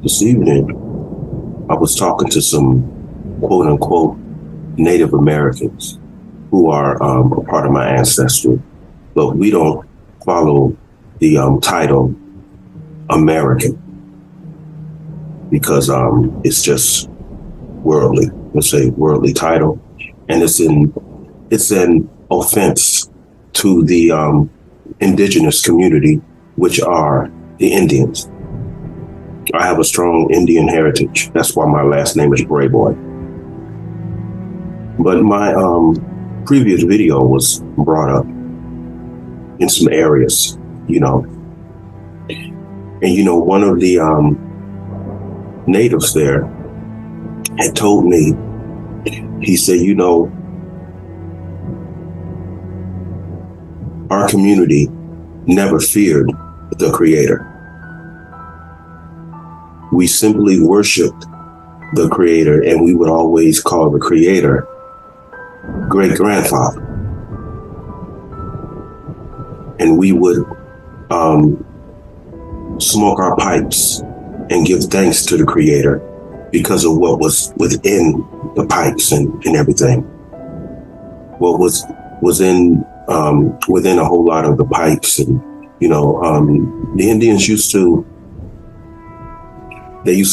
This evening, I was talking to some quote unquote Native Americans who are a part of my ancestry, but we don't follow the title American because it's just worldly. Let's say worldly title, and it's an offense to the indigenous community, which are the Indians. I have a strong Indian heritage. That's why my last name is Brayboy. But my previous video was brought up in some areas, and one of the natives there had told me, he said, our community never feared the Creator. We simply worshiped the Creator, and we would always call the Creator great-grandfather. And we would smoke our pipes and give thanks to the Creator because of what was within the pipes and everything. What was in within a whole lot of the pipes, and the Indians used to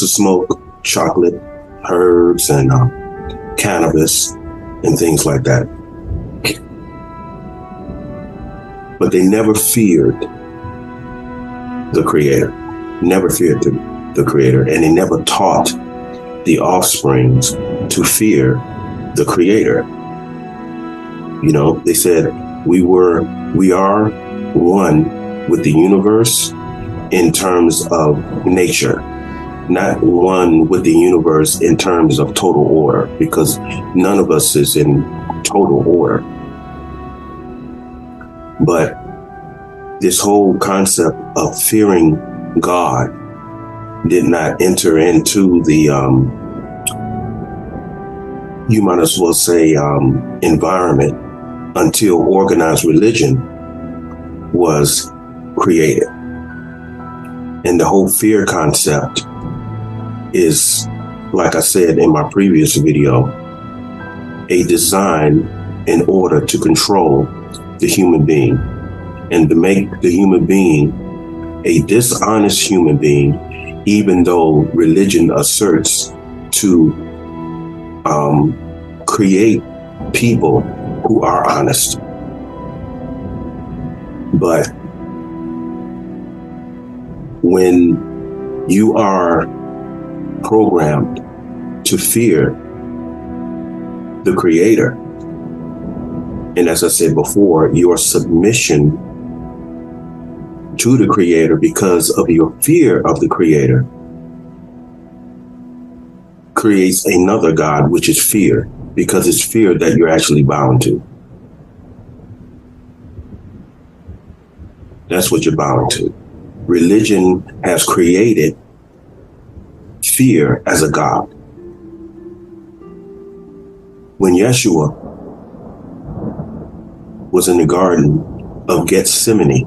smoke chocolate, herbs, and cannabis and things like that. But they never feared the Creator. Never feared the Creator, and they never taught the offsprings to fear the Creator. They said we are one with the universe in terms of nature, not one with the universe in terms of total order, because none of us is in total order. But this whole concept of fearing God did not enter into the, you might as well say, environment until organized religion was created. And the whole fear concept is, like I said in my previous video, a design in order to control the human being and to make the human being a dishonest human being, even though religion asserts to create people who are honest. But when you are programmed to fear the Creator, and as I said before, your submission to the Creator because of your fear of the Creator creates another God, which is fear, because it's fear that you're actually bound to. That's what you're bound to. Religion has created fear as a God. When Yeshua was in the Garden of Gethsemane,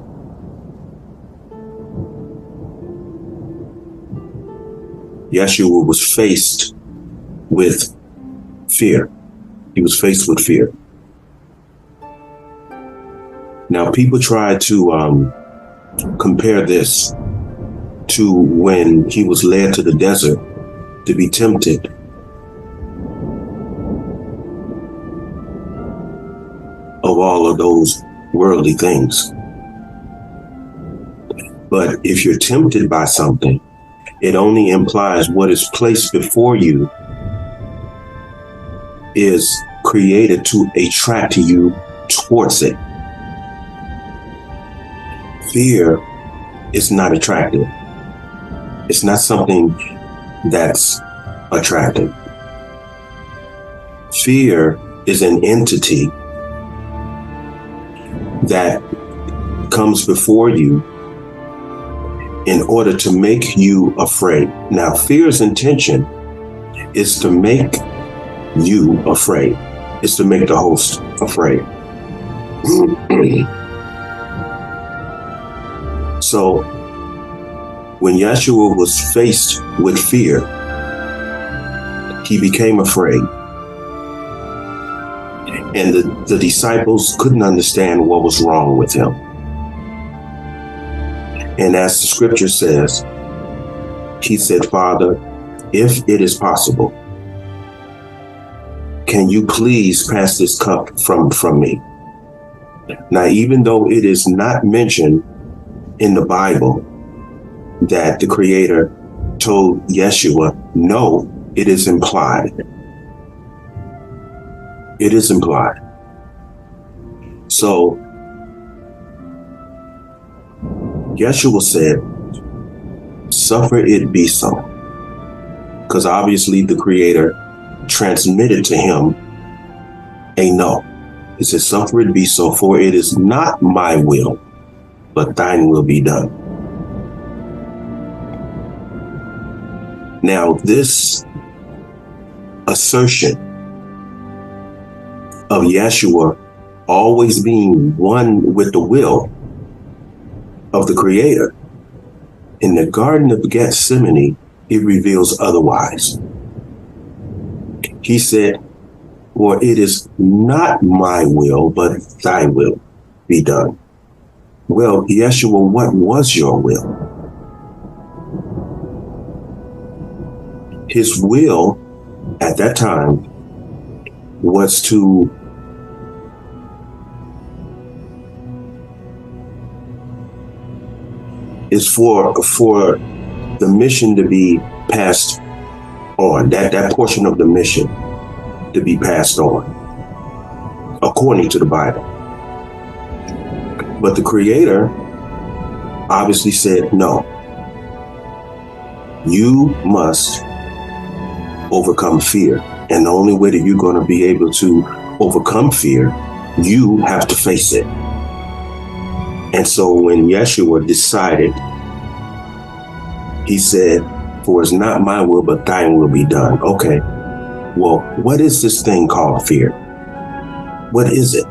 Yeshua was faced with fear. He was faced with fear. Now, people try to compare this to when he was led to the desert to be tempted of all of those worldly things. But if you're tempted by something, it only implies what is placed before you is created to attract you towards it. Fear is not attractive. It's not something that's attractive. Fear is an entity that comes before you in order to make you afraid. Now, fear's intention is to make you afraid. It's to make the host afraid. So When Yeshua was faced with fear, he became afraid. And the disciples couldn't understand what was wrong with him. And as the scripture says, he said, "Father, if it is possible, can you please pass this cup from me?" Now, even though it is not mentioned in the Bible that the Creator told Yeshua no, it is implied. It is implied. So Yeshua said, "Suffer it be so." Because obviously the Creator transmitted to him a no. He said, "Suffer it be so, for it is not my will, but thine will be done." Now, this assertion of Yeshua always being one with the will of the Creator, in the Garden of Gethsemane, it reveals otherwise. He said, "For it is not my will, but thy will be done." Well, Yeshua, what was your will? His will at that time was for the mission to be passed on, that portion of the mission to be passed on, according to the Bible. But the Creator obviously said, "No, you must overcome fear. And the only way that you're going to be able to overcome fear, you have to face it." And so when Yeshua decided, he said, "For it's not my will, but thine will be done." Okay, well, what is this thing called fear? What is it?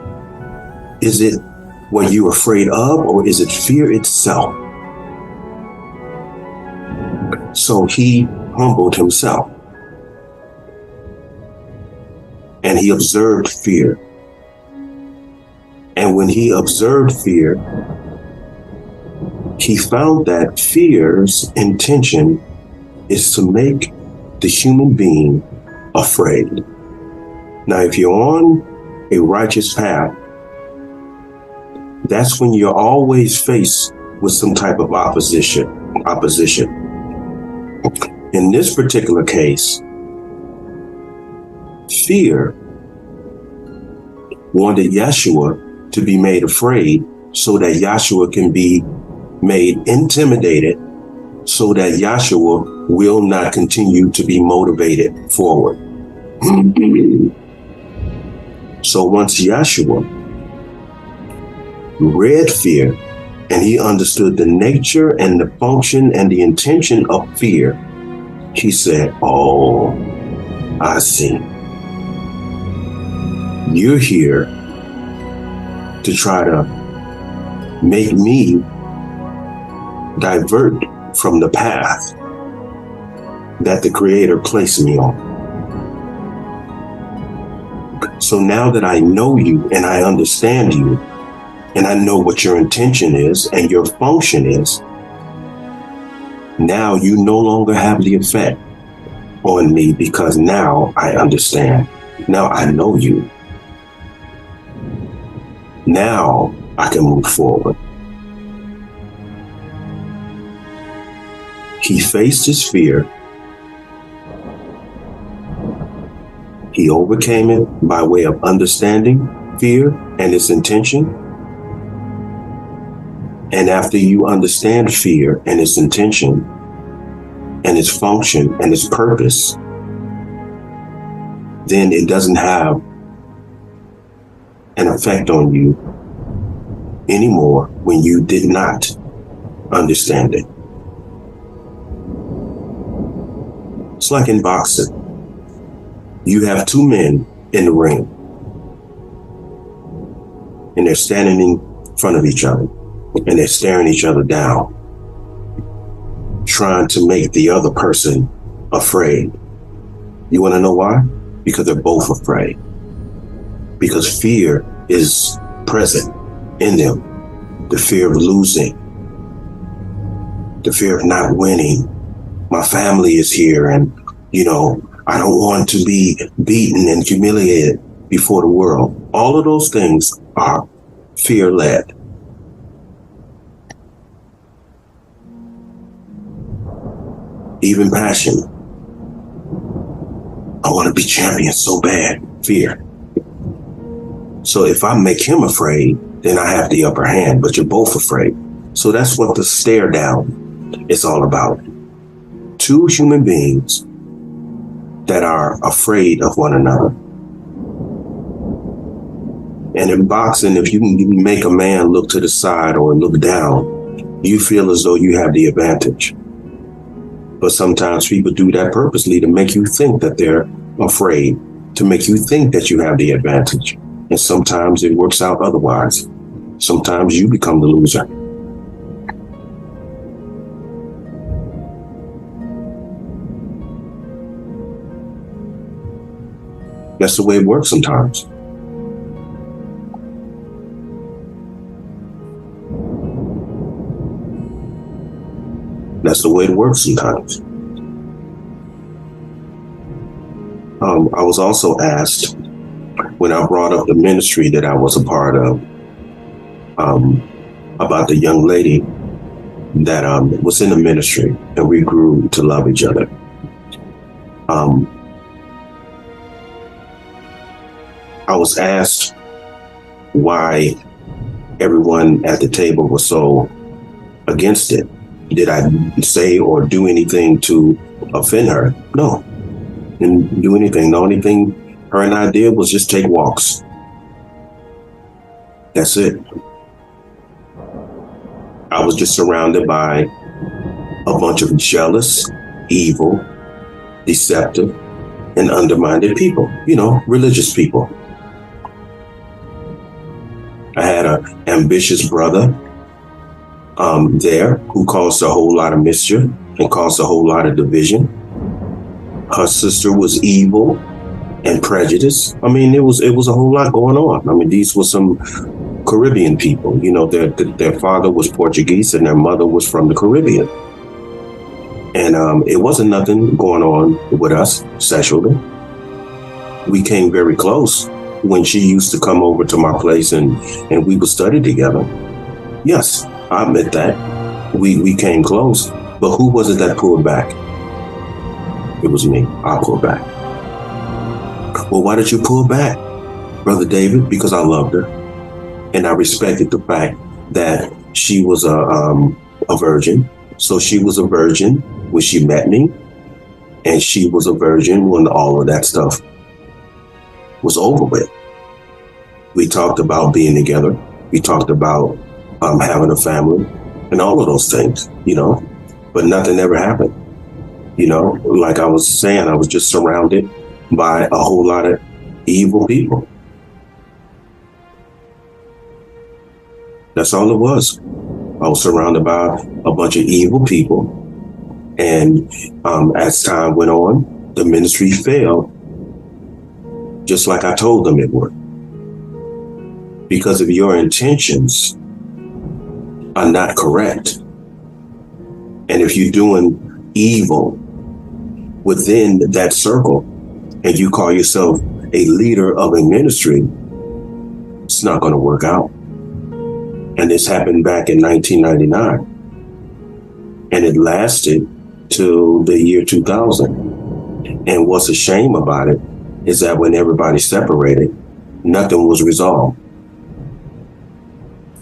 Is it what you're afraid of, or is it fear itself? So he humbled himself and he observed fear. And when he observed fear, he found that fear's intention is to make the human being afraid. Now, if you're on a righteous path, that's when you're always faced with some type of opposition. In this particular case, fear wanted Yeshua to be made afraid so that Yeshua can be made intimidated, so that Yeshua will not continue to be motivated forward. So once Yeshua read fear and he understood the nature and the function and the intention of fear, he said, "Oh, I see. You're here to try to make me divert from the path that the Creator placed me on. So now that I know you and I understand you, and I know what your intention is and your function is, now you no longer have the effect on me, because now I understand. Now I know you. Now I can move forward." He faced his fear. He overcame it by way of understanding fear and its intention. And after you understand fear and its intention and its function and its purpose, then it doesn't have an effect on you anymore when you did not understand it. It's like in boxing. You have two men in the ring, and they're standing in front of each other, and they're staring each other down. trying to make the other person afraid. You want to know why? Because they're both afraid. Because fear is present in them. The fear of losing, the fear of not winning. My family is here and, I don't want to be beaten and humiliated before the world. All of those things are fear-led. Even passion. I want to be champion so bad. Fear. So if I make him afraid, then I have the upper hand, but you're both afraid. So that's what the stare down is all about. Two human beings that are afraid of one another. And in boxing, if you can make a man look to the side or look down, you feel as though you have the advantage. But sometimes people do that purposely to make you think that they're afraid, to make you think that you have the advantage. And sometimes it works out otherwise. Sometimes you become the loser. That's the way it works sometimes. That's the way it works sometimes. I was also asked when I brought up the ministry that I was a part of, about the young lady that was in the ministry, and we grew to love each other. I was asked why everyone at the table was so against it. Did I say or do anything to offend her? No, didn't do anything. The only thing her and I did was just take walks. That's it. I was just surrounded by a bunch of jealous, evil, deceptive, and undermined people, religious people. I had an ambitious brother there who caused a whole lot of mischief and caused a whole lot of division. Her sister was evil and prejudiced. It was a whole lot going on. These were some Caribbean people. Their father was Portuguese and their mother was from the Caribbean. And it wasn't nothing going on with us sexually. We came very close when she used to come over to my place and we would study together. Yes, I admit that. We came close. But who was it that pulled back? It was me. I pulled back. Well, why did you pull back, Brother David? Because I loved her. And I respected the fact that she was a virgin. So she was a virgin when she met me. And she was a virgin when all of that stuff was over with. We talked about being together. We talked about having a family and all of those things, but nothing ever happened. Like I was saying, I was just surrounded by a whole lot of evil people. That's all it was. I was surrounded by a bunch of evil people. And as time went on, the ministry failed, just like I told them it would. Because if your intentions are not correct, and if you're doing evil within that circle, and you call yourself a leader of a ministry, it's not going to work out. And this happened back in 1999. And it lasted till the year 2000. And what's a shame about it is that when everybody separated, nothing was resolved.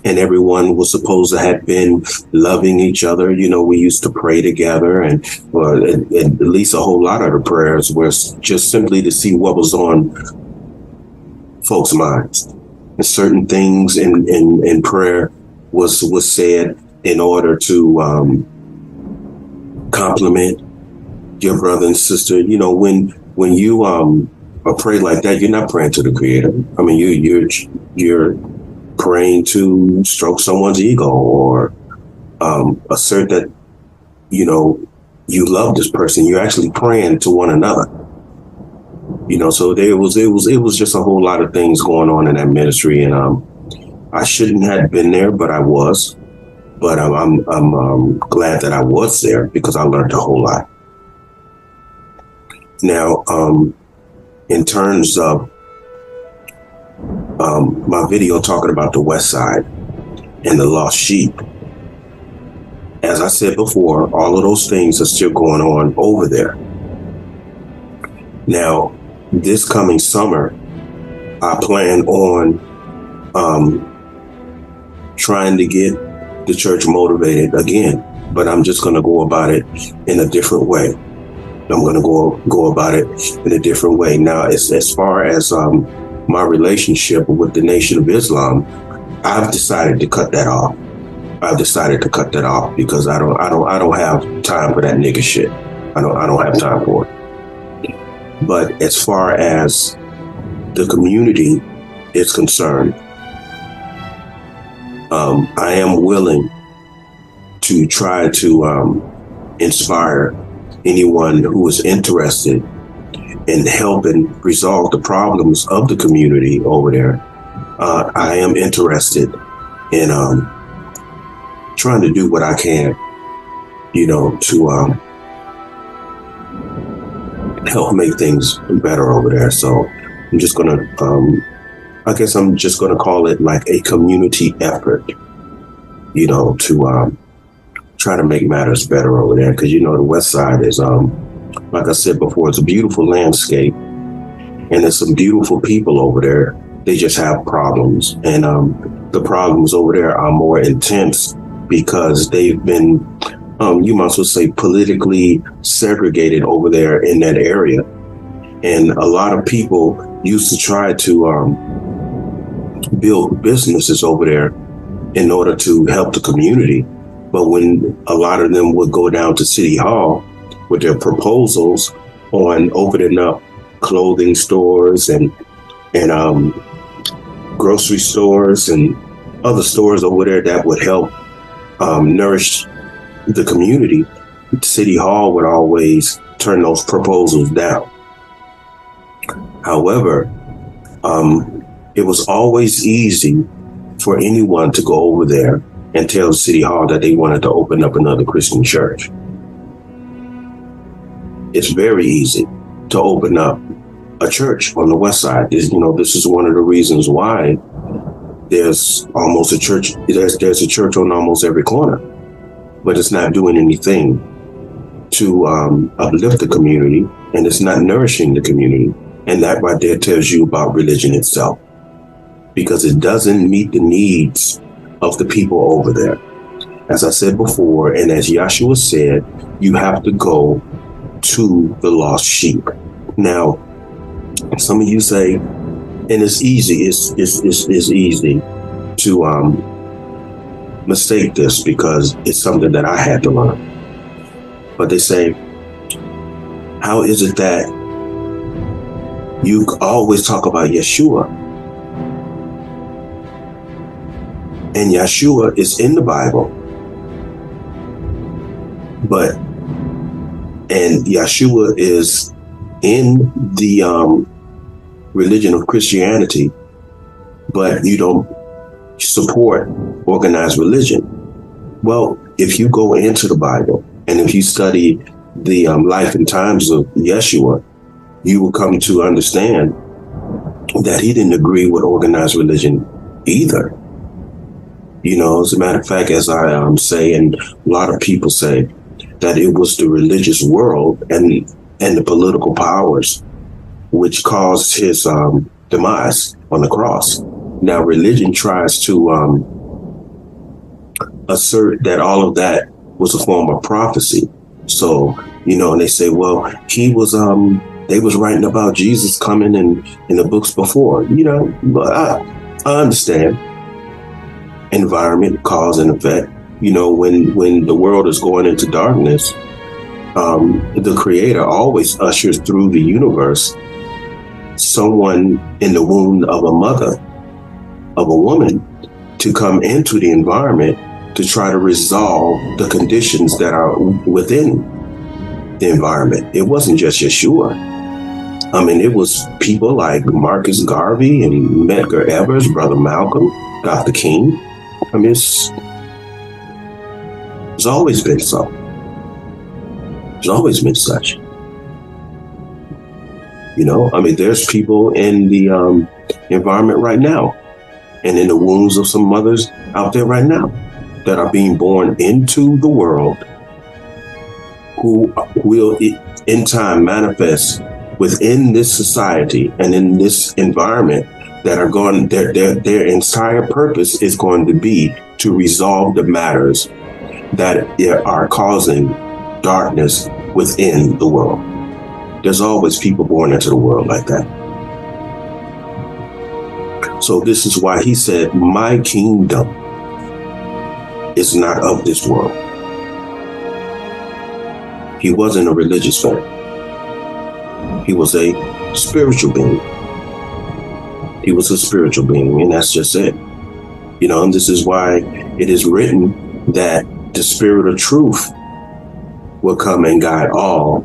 And everyone was supposed to have been loving each other. We used to pray together, and at least a whole lot of the prayers were just simply to see what was on folks' minds. And certain things in prayer was said in order to compliment your brother and sister. When you pray like that, you're not praying to the Creator. You're praying to stroke someone's ego or assert that you know, you love this person. You're actually praying to one another. You know, so it was just a whole lot of things going on in that ministry, and I shouldn't have been there, but I was. But I'm glad that I was there because I learned a whole lot. Now, in terms of my video talking about the West Side and the lost sheep, as I said before, all of those things are still going on over there. Now, this coming summer, I plan on trying to get the church motivated again, but I'm just going to go about it in a different way. I'm going to go about it in a different way. Now, as far as my relationship with the Nation of Islam, I've decided to cut that off. Because I don't have time for that nigga shit. I don't have time for it. But as far as the community is concerned, I am willing to try to inspire anyone who is interested in helping resolve the problems of the community over there. I am interested in trying to do what I can, you know, to help make things better over there. So I'm just gonna, I guess I'm just gonna call it like a community effort, you know, to try to make matters better over there. Because, you know, the West Side is, like I said before, it's a beautiful landscape, and there's some beautiful people over there. They just have problems, and the problems over there are more intense because they've been, you might as well say, politically segregated over there in that area. And a lot of people used to try to build businesses over there in order to help the community. But when a lot of them would go down to City Hall with their proposals on opening up clothing stores and grocery stores and other stores over there that would help nourish the community, City Hall would always turn those proposals down. However, it was always easy for anyone to go over there and tell City Hall that they wanted to open up another Christian church. It's very easy to open up a church on the West Side. You know, this is one of the reasons why there's almost a church. There's a church on almost every corner, but it's not doing anything to uplift the community, and it's not nourishing the community. And that right there tells you about religion itself, because it doesn't meet the needs of the people over there. As I said before, and as Yeshua said, you have to go to the lost sheep. Now, some of you say, and it's easy, it's easy to mistake this because it's something that I had to learn. But they say, how is it that you always talk about Yeshua? And Yeshua is in the Bible, and Yeshua is in the religion of Christianity, but you don't support organized religion. Well, if you go into the Bible and if you study the life and times of Yeshua, you will come to understand that he didn't agree with organized religion either. You know, as a matter of fact, as I say, and a lot of people say, that it was the religious world and the political powers which caused his demise on the cross. Now, religion tries to assert that all of that was a form of prophecy. So, you know, and they say, well, he was, they was writing about Jesus coming in the books before, you know, but I understand. Environment, cause and effect. You know, when the world is going into darkness, the Creator always ushers through the universe someone in the womb of a mother, of a woman, to come into the environment to try to resolve the conditions that are within the environment. It wasn't just Yeshua. I mean, it was people like Marcus Garvey and Medgar Evers, Brother Malcolm, Dr. King. I mean, it's always been so. It's always been such. You know, I mean, there's people in the environment right now and in the wombs of some mothers out there right now that are being born into the world who will in time manifest within this society and in this environment that are going, their entire purpose is going to be to resolve the matters that are causing darkness within the world. There's always people born into the world like that. So this is why he said, my kingdom is not of this world. He wasn't a religious man. He was a spiritual being. He was a spiritual being, and that's just it. You know, and this is why it is written that the Spirit of truth will come and guide all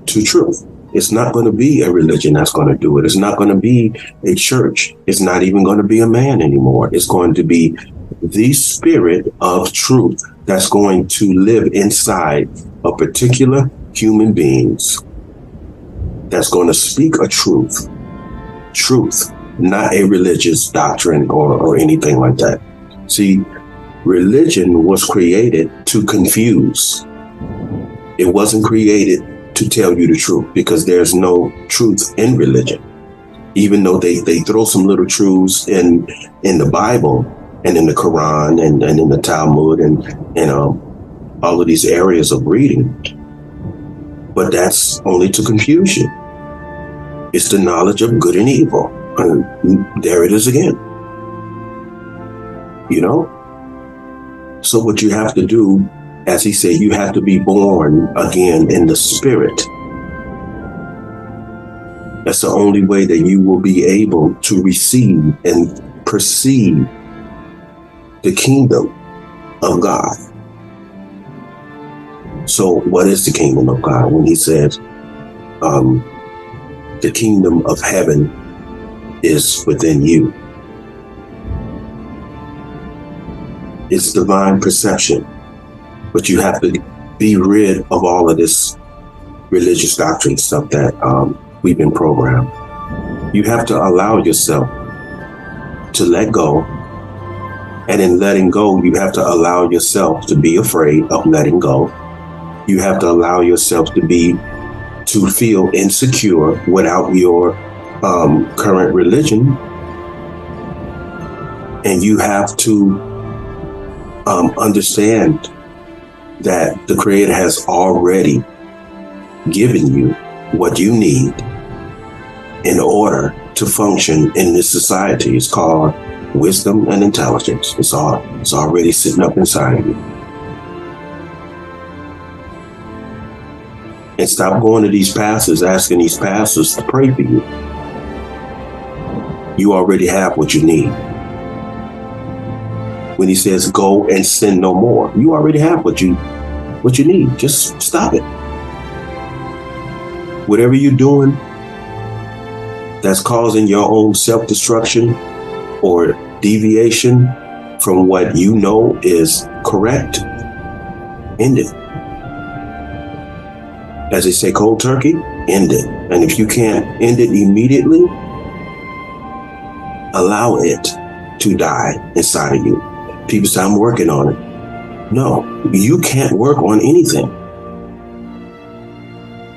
to truth. It's not going to be a religion that's going to do it. It's not going to be a church. It's not even going to be a man anymore. It's going to be the Spirit of truth that's going to live inside a particular human beings, that's going to speak a truth, not a religious doctrine or anything like that. See, religion was created to confuse. It wasn't created to tell you the truth, because there's no truth in religion. Even though they throw some little truths in the Bible and in the Quran and in the Talmud and all of these areas of reading, but that's only to confuse you. It's the knowledge of good and evil. And there it is again. You know? So what you have to do, as he said, you have to be born again in the Spirit. That's the only way that you will be able to receive and perceive the kingdom of God. So what is the kingdom of God? When he says, the kingdom of heaven is within you. It's divine perception. But you have to be rid of all of this religious doctrine stuff that we've been programmed. You have to allow yourself to let go. And in letting go, you have to allow yourself to be afraid of letting go. You have to allow yourself to feel insecure without your current religion. And you have to understand that the Creator has already given you what you need in order to function in this society. It's called wisdom and intelligence. It's already sitting up inside of you. And stop going to these pastors, asking these pastors to pray for you. You already have what you need. When he says, go and sin no more, you already have what you need. Just stop it. Whatever you're doing that's causing your own self-destruction or deviation from what you know is correct, end it. As they say, cold turkey, end it. And if you can't end it immediately, allow it to die inside of you. People say, I'm working on it. No, you can't work on anything.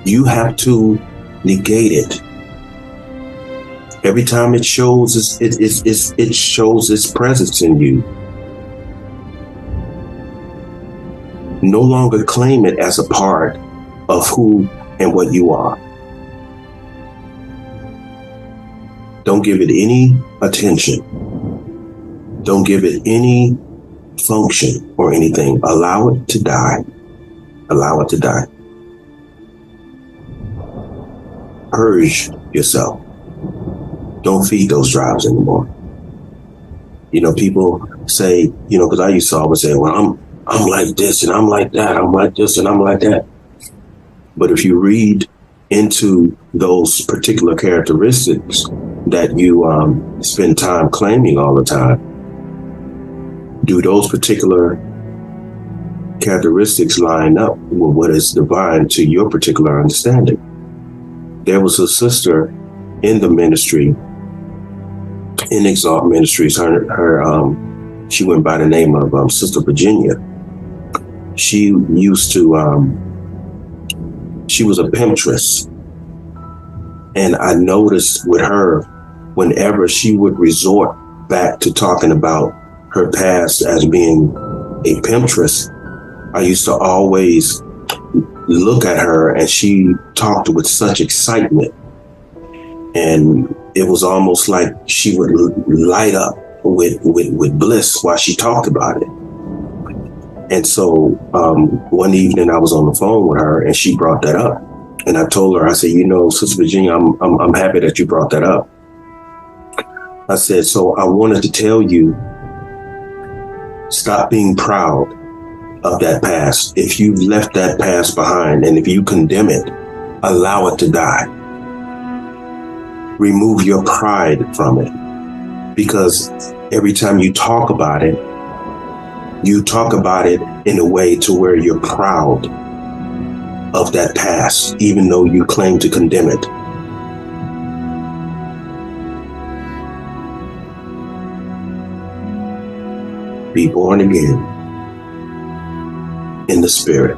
You have to negate it. Every time it shows it shows its presence in you. No longer claim it as a part of who and what you are. Don't give it any attention. Don't give it any function or anything. Allow it to die. Allow it to die. Purge yourself. Don't feed those drives anymore. People say, because I used to always say, well, I'm like this and I'm like that. I'm like this and I'm like that. But if you read into those particular characteristics that you spend time claiming all the time, do those particular characteristics line up with what is divine to your particular understanding? There was a sister in the ministry, in Exalt Ministries. She went by the name of Sister Virginia. She used to, she was a pimptress. And I noticed with her, whenever she would resort back to talking about her past as being a pimptress, I used to always look at her, and she talked with such excitement. And it was almost like she would light up with bliss while she talked about it. And so one evening I was on the phone with her, and she brought that up. And I told her, I said, Sister Virginia, I'm happy that you brought that up. I said, so I wanted to tell you, stop being proud of that past. If you've left that past behind, and if you condemn it, allow it to die. Remove your pride from it. Because every time you talk about it in a way to where you're proud of that past, even though you claim to condemn it. Be born again in the spirit.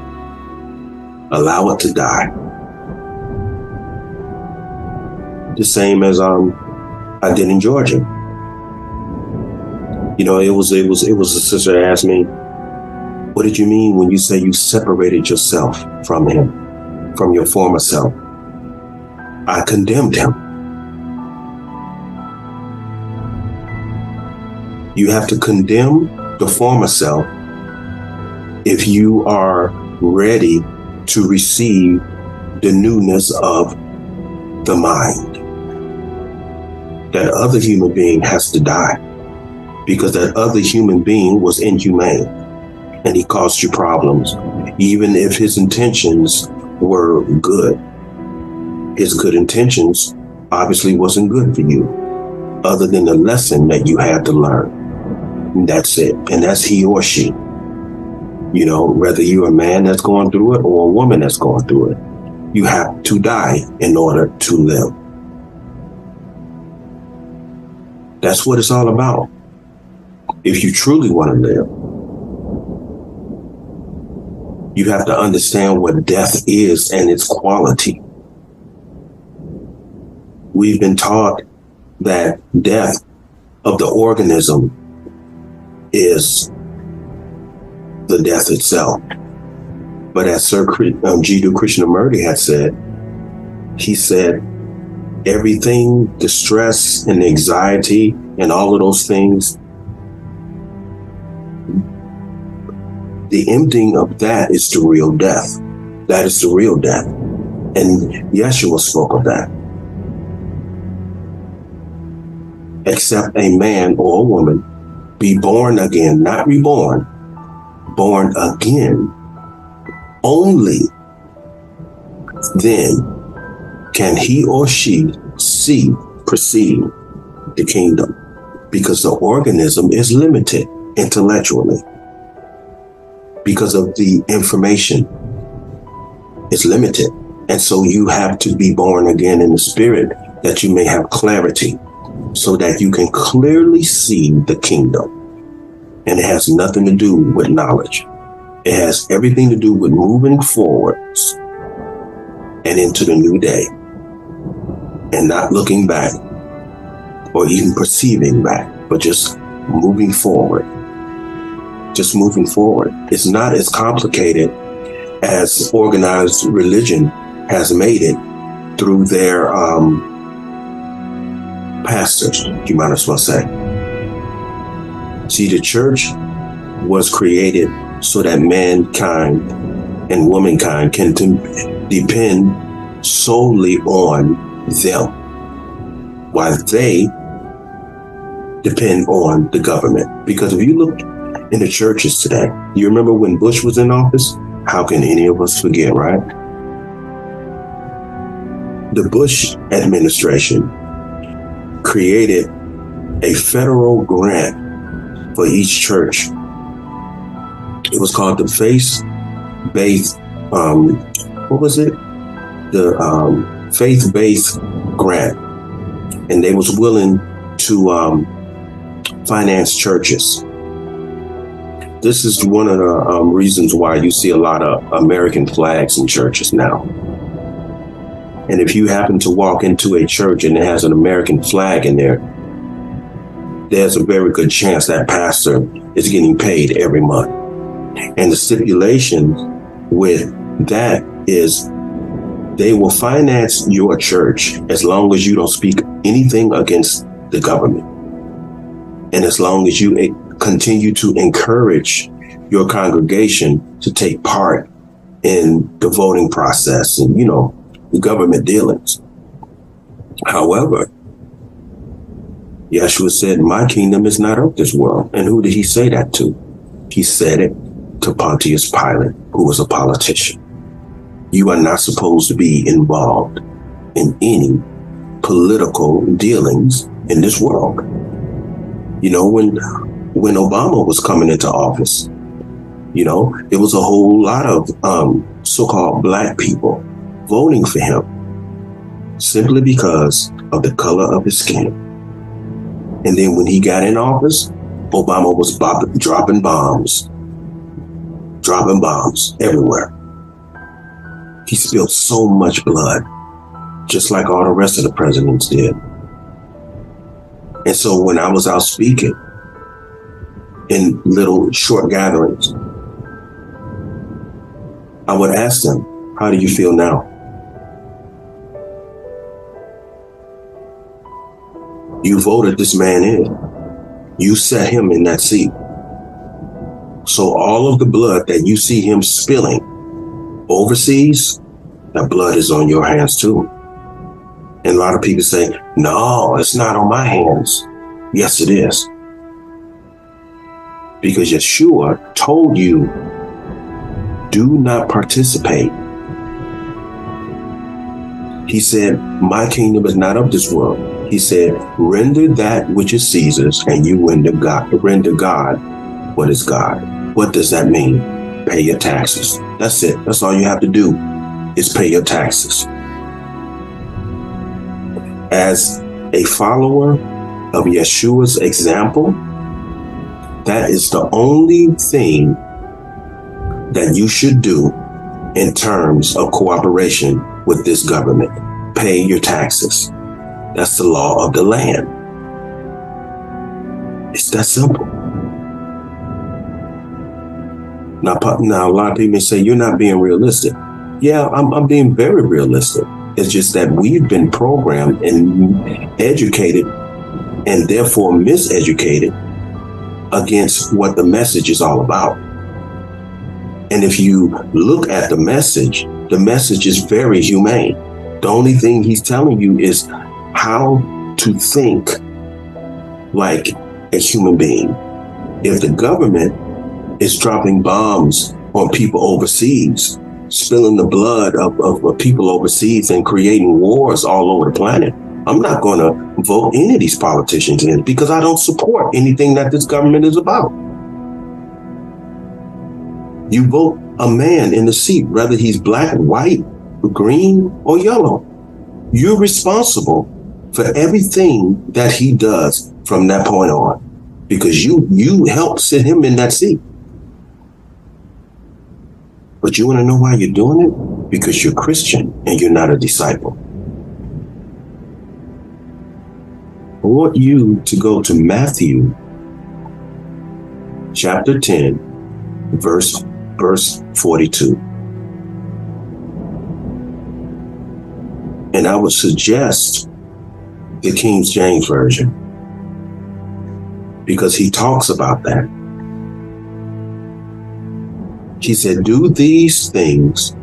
Allow it to die. The same as I did in Georgia. It was a sister that asked me, what did you mean when you say you separated yourself from him, from your former self? I condemned him. You have to condemn the former self if you are ready to receive the newness of the mind. That other human being has to die, because that other human being was inhumane and he caused you problems, even if his intentions were good. His good intentions obviously wasn't good for you, other than the lesson that you had to learn. And that's it. And that's he or she. Whether you're a man that's going through it or a woman that's going through it, you have to die in order to live. That's what it's all about. If you truly want to live, you have to understand what death is and its quality. We've been taught that death of the organism is the death itself. But as Sir Jiddu Krishnamurti had said, he said, everything, the stress and the anxiety and all of those things, the emptying of that is the real death. That is the real death. And Yeshua spoke of that. Except a man or a woman be born again, not reborn, born again, only then can he or she perceive the kingdom, because the organism is limited intellectually because of the information. It's limited. And so you have to be born again in the spirit, that you may have clarity, so that you can clearly see the kingdom. And it has nothing to do with knowledge. It has everything to do with moving forwards and into the new day, and not looking back or even perceiving back, but just moving forward. Just moving forward. It's not as complicated as organized religion has made it through their pastors, you might as well say. See, the church was created so that mankind and womankind can depend solely on them, while they depend on the government. Because if you look in the churches today, you remember when Bush was in office? How can any of us forget, right? The Bush administration created a federal grant for each church. It was called the faith-based, The faith-based grant. And they was willing to finance churches. This is one of the reasons why you see a lot of American flags in churches now. And if you happen to walk into a church and it has an American flag in there, there's a very good chance that pastor is getting paid every month. And the stipulation with that is they will finance your church as long as you don't speak anything against the government. And as long as you continue to encourage your congregation to take part in the voting process and, the government dealings. However, Yeshua said, my kingdom is not of this world. And who did he say that to? He said it to Pontius Pilate, who was a politician. You are not supposed to be involved in any political dealings in this world. When Obama was coming into office, it was a whole lot of so-called black people voting for him simply because of the color of his skin. And then when he got in office, Obama was dropping bombs everywhere. He spilled so much blood, just like all the rest of the presidents did. And so when I was out speaking in little short gatherings, I would ask them, how do you feel now? You voted this man in. You set him in that seat. So all of the blood that you see him spilling overseas, that blood is on your hands too. And a lot of people say, no, it's not on my hands. Yes, it is. Because Yeshua told you, do not participate. He said, my kingdom is not of this world. He said, render that which is Caesar's and you render God what is God. What does that mean? Pay your taxes. That's it. That's all you have to do is pay your taxes. As a follower of Yeshua's example, that is the only thing that you should do in terms of cooperation with this government. Pay your taxes. That's the law of the land. It's that simple. Now a lot of people say, you're not being realistic. Yeah, I'm being very realistic. It's just that we've been programmed and educated and therefore miseducated against what the message is all about. And if you look at the message is very humane. The only thing he's telling you is how to think like a human being. If the government is dropping bombs on people overseas, spilling the blood of people overseas and creating wars all over the planet, I'm not going to vote any of these politicians in because I don't support anything that this government is about. You vote a man in the seat, whether he's black, white, green, or yellow. You're responsible for everything that he does from that point on because you helped sit him in that seat. But you want to know why you're doing it? Because you're Christian and you're not a disciple. I want you to go to Matthew chapter 10, verse 42. And I would suggest the King James Version because he talks about that. He said, do these things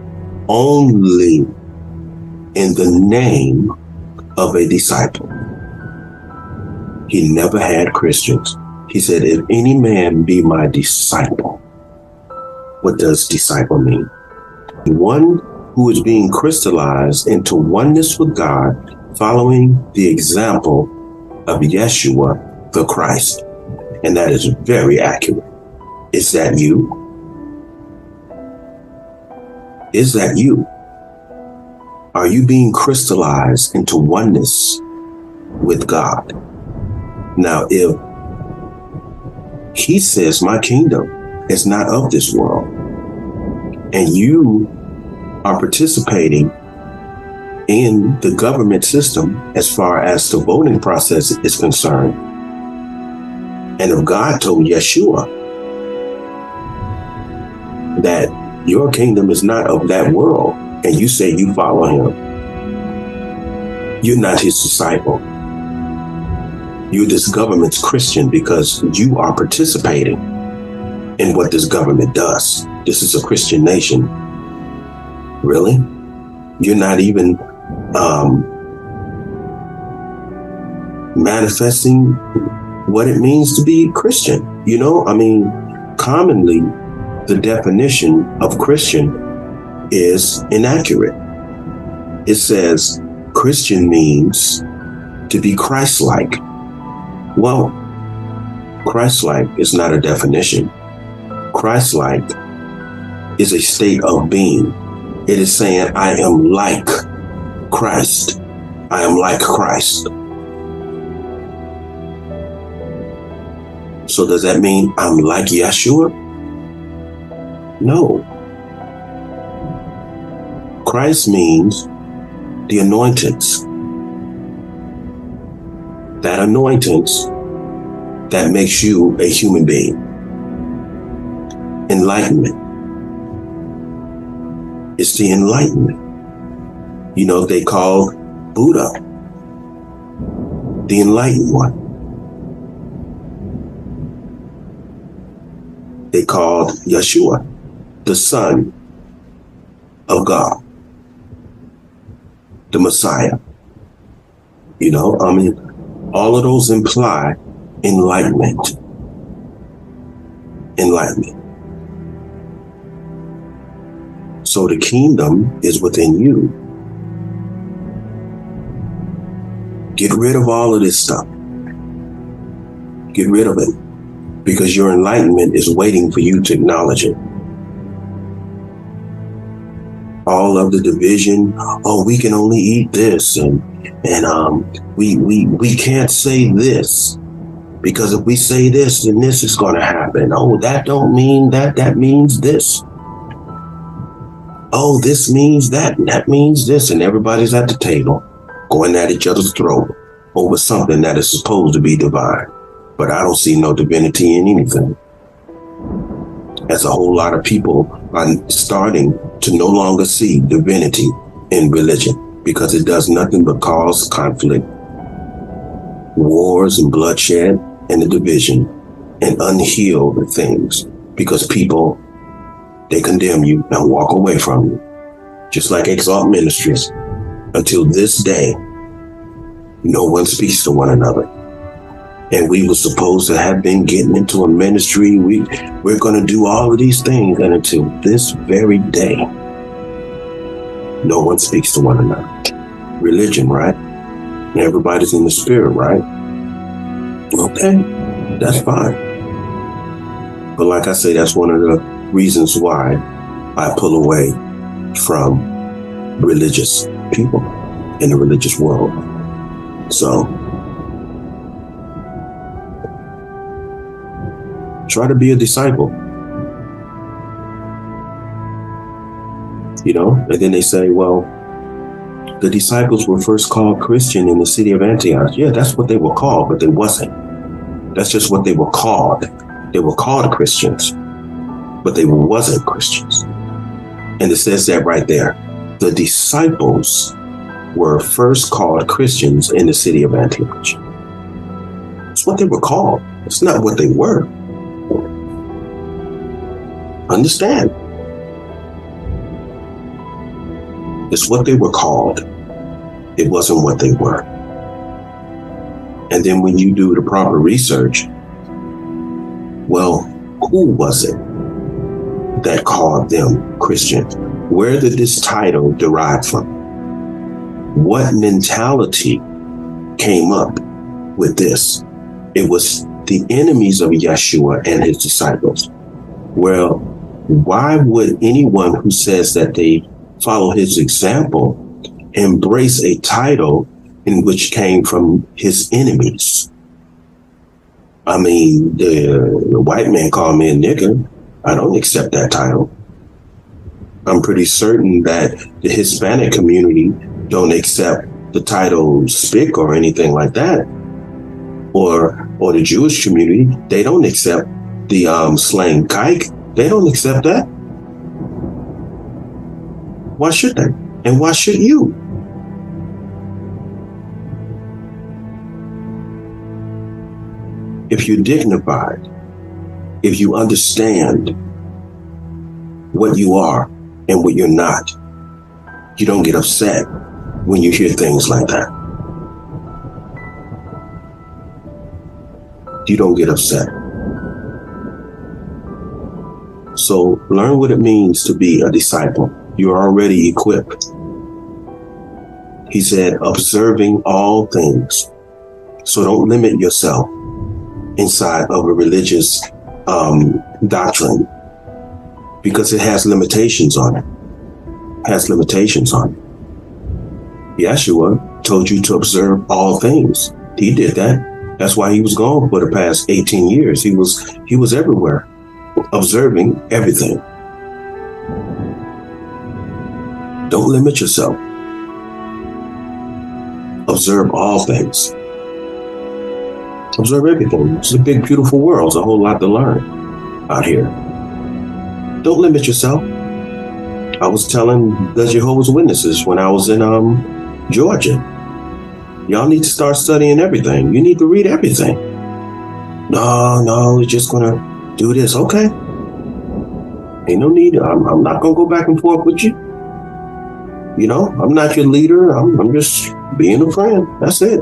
only in the name of a disciple. He never had Christians. He said, if any man be my disciple. What does disciple mean? One who is being crystallized into oneness with God, following the example of Yeshua, the Christ. And that is very accurate. Is that you? Is that you? Are you being crystallized into oneness with God? Now, if he says, my kingdom is not of this world, and you are participating in the government system as far as the voting process is concerned, and if God told Yeshua that your kingdom is not of that world, and you say you follow him, you're not his disciple. You're this government's Christian because you are participating in what this government does. This is a Christian nation. Really? You're not even manifesting what it means to be Christian. You know, I mean, commonly the definition of Christian is inaccurate. It says Christian means to be Christ-like. Well, Christ-like is not a definition. Christ-like is a state of being. It is saying, I am like Christ. I am like Christ. So does that mean I'm like Yeshua? No. Christ means the anointings. That anointings that makes you a human being. Enlightenment. It's the enlightenment. You know, they call Buddha the enlightened one. They called Yeshua the Son of God, the Messiah. You know, I mean, all of those imply enlightenment. Enlightenment. So the kingdom is within you. Get rid of all of this stuff. Get rid of it. Because your enlightenment is waiting for you to acknowledge it. All of the division, oh, we can only eat this, and we can't say this, because if we say this, then this is going to happen. Oh, that don't mean that. That means this. Oh, this means that, and that means this, and everybody's at the table going at each other's throat over something that is supposed to be divine. But I don't see no divinity in anything. As a whole lot of people are starting to no longer see divinity in religion, because it does nothing but cause conflict, wars and bloodshed, and the division and unhealed things, because people, they condemn you and walk away from you. Just like Exalt Ministries, until this day, no one speaks to one another. And we were supposed to have been getting into a ministry. We're going to do all of these things. And until this very day, no one speaks to one another. Religion, right? And everybody's in the spirit, right? Okay, that's fine. But like I say, that's one of the reasons why I pull away from religious people in the religious world. So try to be a disciple. You know, and then they say, well, the disciples were first called Christian in the city of Antioch. Yeah, that's what they were called, but they wasn't. That's just what they were called. They were called Christians, but they wasn't Christians. And it says that right there. The disciples were first called Christians in the city of Antioch. That's what they were called. It's not what they were. Understand? It's what they were called. It wasn't what they were. And then when you do the proper research, well, who was it that called them Christians? Where did this title derive from? What mentality came up with this? It was the enemies of Yeshua and his disciples. Well, why would anyone who says that they follow his example embrace a title in which came from his enemies? I mean, the white man called me a nigger. I don't accept that title. I'm pretty certain that the Hispanic community don't accept the title spick or anything like that. Or the Jewish community, they don't accept the slang kike. They don't accept that. Why should they? And why should you? If you're dignified, if you understand what you are and what you're not, you don't get upset when you hear things like that. You don't get upset. So learn what it means to be a disciple. You're already equipped. He said, observing all things. So don't limit yourself inside of a religious doctrine, because it has limitations on it. Has limitations on it. Yeshua told you to observe all things. He did that. That's why he was gone for the past 18 years. He was everywhere, observing everything. Don't limit yourself. Observe all things. Observe everything. It's a big, beautiful world. There's a whole lot to learn out here. Don't limit yourself. I was telling the Jehovah's Witnesses when I was in Georgia, y'all need to start studying everything. You need to read everything. No, we're just going to do this. Okay. Ain't no need. I'm not going to go back and forth with you. You know, I'm not your leader. I'm just being a friend. That's it.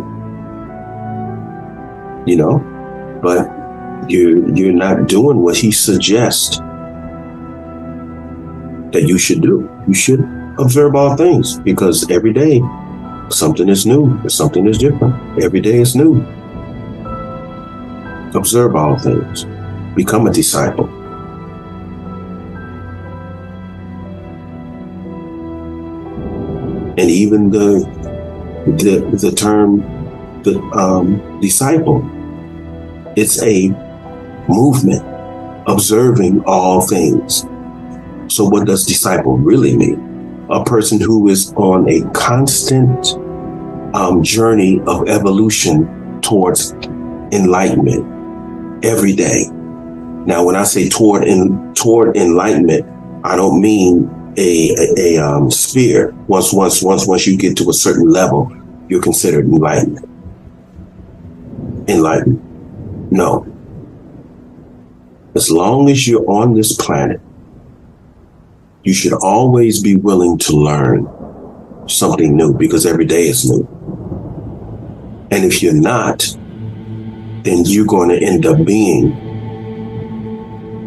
You know, but you're not doing what he suggests that you should do. You should observe all things, because every day something is new, something is different. Every day is new. Observe all things. Become a disciple. And even the term disciple, it's a movement, observing all things. So what does disciple really mean? A person who is on a constant journey of evolution towards enlightenment every day. Now, when I say toward enlightenment, I don't mean a sphere. Once you get to a certain level, you're considered enlightened. No. As long as you're on this planet, you should always be willing to learn something new, because every day is new. And if you're not, then you're going to end up being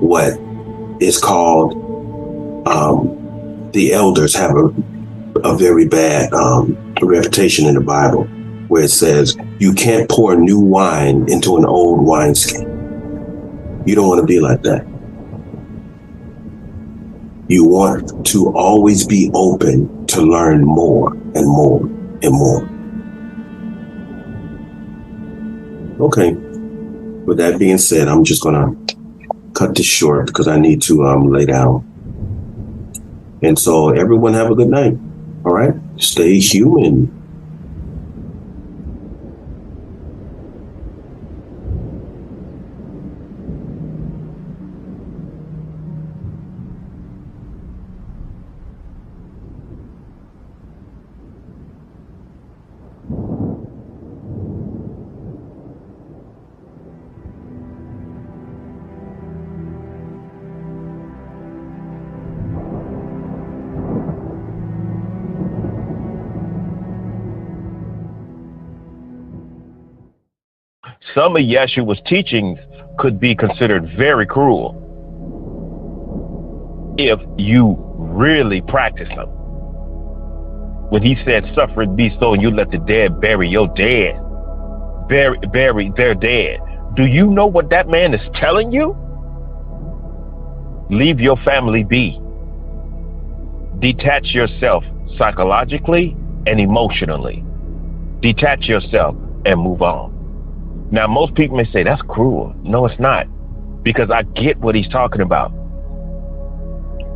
what is called, the elders have a very bad reputation in the Bible, where it says you can't pour new wine into an old wineskin. You don't want to be like that. You want to always be open to learn more and more and more. Okay. With that being said, I'm just going to cut this short because I need to lay down. And so everyone have a good night. All right. Stay human. Some of Yeshua's teachings could be considered very cruel if you really practice them. When he said, "Suffer it be so, and you let the dead bury your dead, bury their dead." Do you know what that man is telling you? Leave your family be. Detach yourself psychologically and emotionally. Detach yourself and move on. Now, most people may say that's cruel. No, it's not, because I get what he's talking about.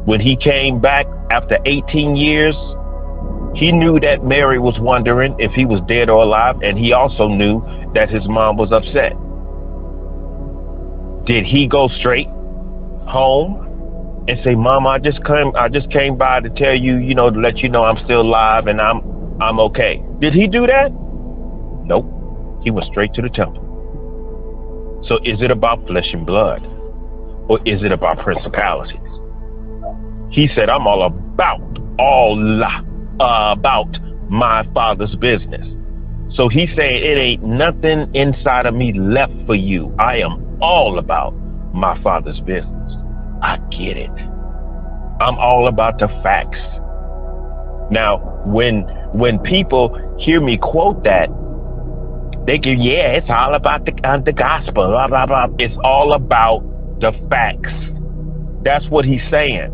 When he came back after 18 years, he knew that Mary was wondering if he was dead or alive, and he also knew that his mom was upset. Did he go straight home and say, "Mama, I just came by to tell you, to let you know I'm still alive and I'm okay"? Did he do that? Nope. He went straight to the temple. So is it about flesh and blood, or is it about principalities? He said, "I'm all about my Father's business." So he's saying, it ain't nothing inside of me left for you. I am all about my Father's business. I get it. I'm all about the facts. Now, when people hear me quote that, they go, "Yeah, it's all about the gospel, blah, blah, blah." It's all about the facts. That's what he's saying.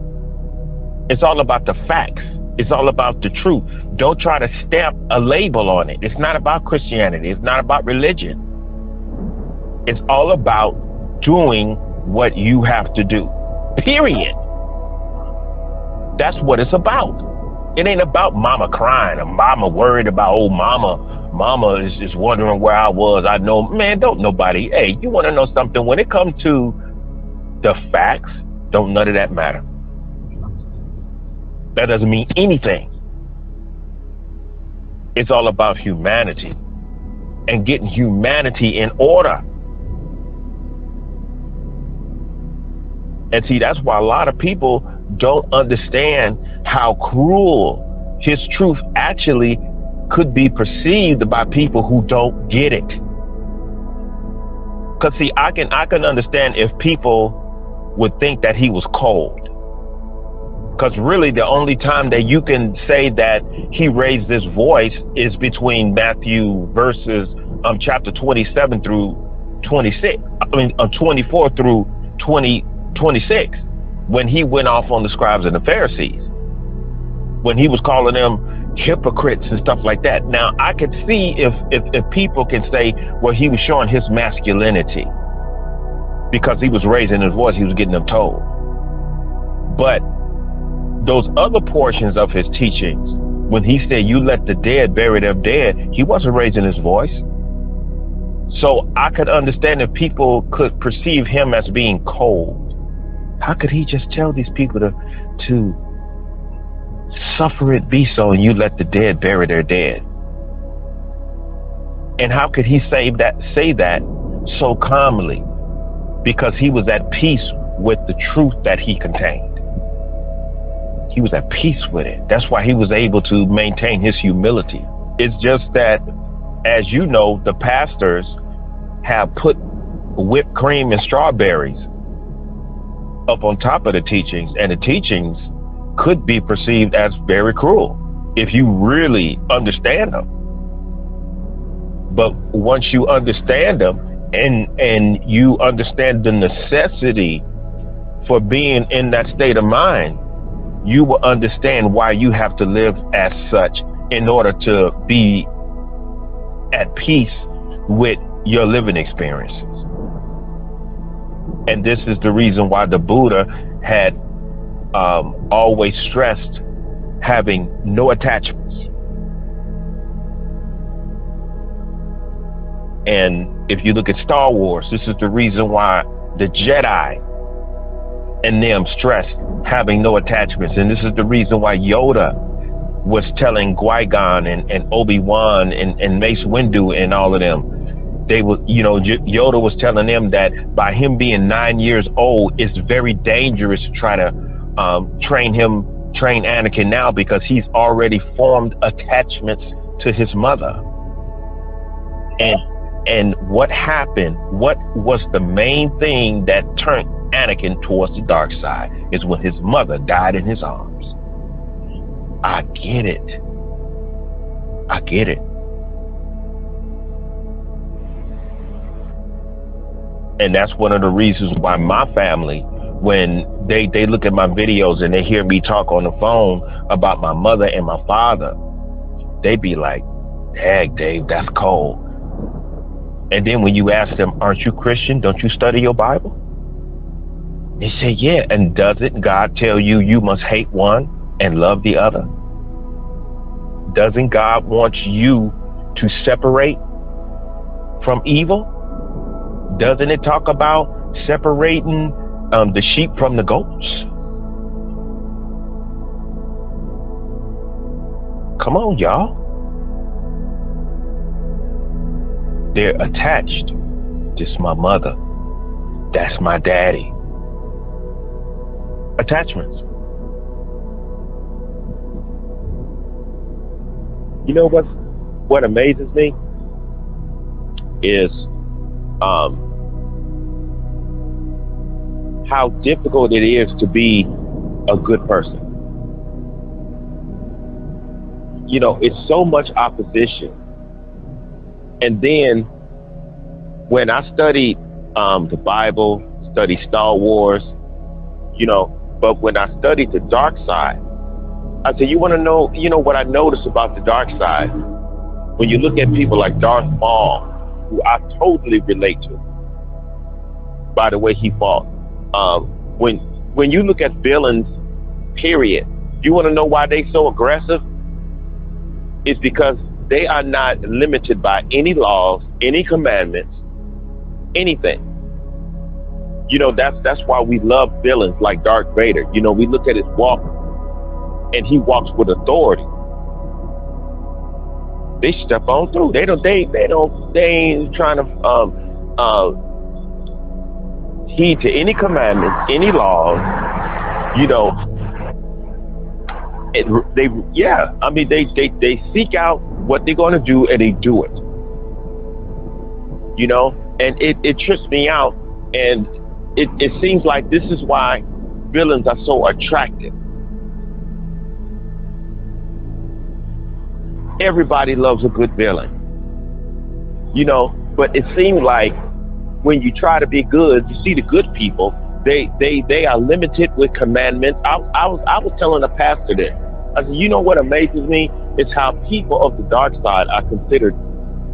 It's all about the facts. It's all about the truth. Don't try to stamp a label on it. It's not about Christianity. It's not about religion. It's all about doing what you have to do. Period. That's what it's about. It ain't about mama crying or mama worried about, "Oh, mama is wondering where I was." I know, man, don't nobody. Hey, you want to know something? When it comes to the facts, don't none of that matter. That doesn't mean anything. It's all about humanity and getting humanity in order. And see, that's why a lot of people don't understand how cruel his truth actually could be perceived by people who don't get it. Because see, I can understand if people would think that he was cold. Because really the only time that you can say that he raised his voice is between Matthew verses chapter 27 through 26. 24 through 26, when he went off on the scribes and the Pharisees, when he was calling them hypocrites and stuff like that. Now I could see if people can say, well, he was showing his masculinity because he was raising his voice, he was getting them told. But those other portions of his teachings, when he said, "You let the dead bury their dead," he wasn't raising his voice. So I could understand if people could perceive him as being cold. How could he just tell these people to suffer it be so, and you let the dead bury their dead? And how could he say that so calmly? Because he was at peace with the truth that he contained. He was at peace with it. That's why he was able to maintain his humility. It's just that, as you know, the pastors have put whipped cream and strawberries up on top of the teachings, and the teachings could be perceived as very cruel if you really understand them. But once you understand them and you understand the necessity for being in that state of mind, you will understand why you have to live as such in order to be at peace with your living experiences. And this is the reason why the Buddha had always stressed having no attachments. And if you look at Star Wars, this is the reason why the Jedi and them stressed having no attachments. And this is the reason why Yoda was telling Qui-Gon and Obi-Wan and Mace Windu and all of them. They were, Yoda was telling them that by him being 9 years old, it's very dangerous to try to train Anakin now, because he's already formed attachments to his mother. And what happened, what was the main thing that turned Anakin towards the dark side is when his mother died in his arms. I get it. I get it. And that's one of the reasons why my family, when they look at my videos and they hear me talk on the phone about my mother and my father, they be like, "Dang, Dave, that's cold." And then when you ask them, "Aren't you Christian? Don't you study your Bible?" They say, "Yeah." And doesn't God tell you you must hate one and love the other? Doesn't God want you to separate from evil? Doesn't it talk about separating the sheep from the goats? Come on, y'all. They're attached. This is my mother. That's my daddy. Attachments. You know what amazes me is how difficult it is to be a good person. You know, it's so much opposition. And then when I studied the Bible, studied Star Wars, you know, but when I studied the dark side, I said, you want to know, you know, what I noticed about the dark side? When you look at people like Darth Maul, who I totally relate to, by the way he fought. When you look at villains, period, you want to know why they so aggressive? It's because they are not limited by any laws, any commandments, anything. You know, that's why we love villains like Darth Vader. You know, we look at his walk, and he walks with authority. They step on through. They ain't trying to heed to any commandments, any laws. You know, they seek out what they're going to do, and they do it. You know, and it trips me out, and it seems like this is why villains are so attractive. Everybody loves a good villain, you know, but it seems like when you try to be good, you see the good people, they are limited with commandments. I was telling a pastor this. I said, you know what amazes me? It's how people of the dark side are considered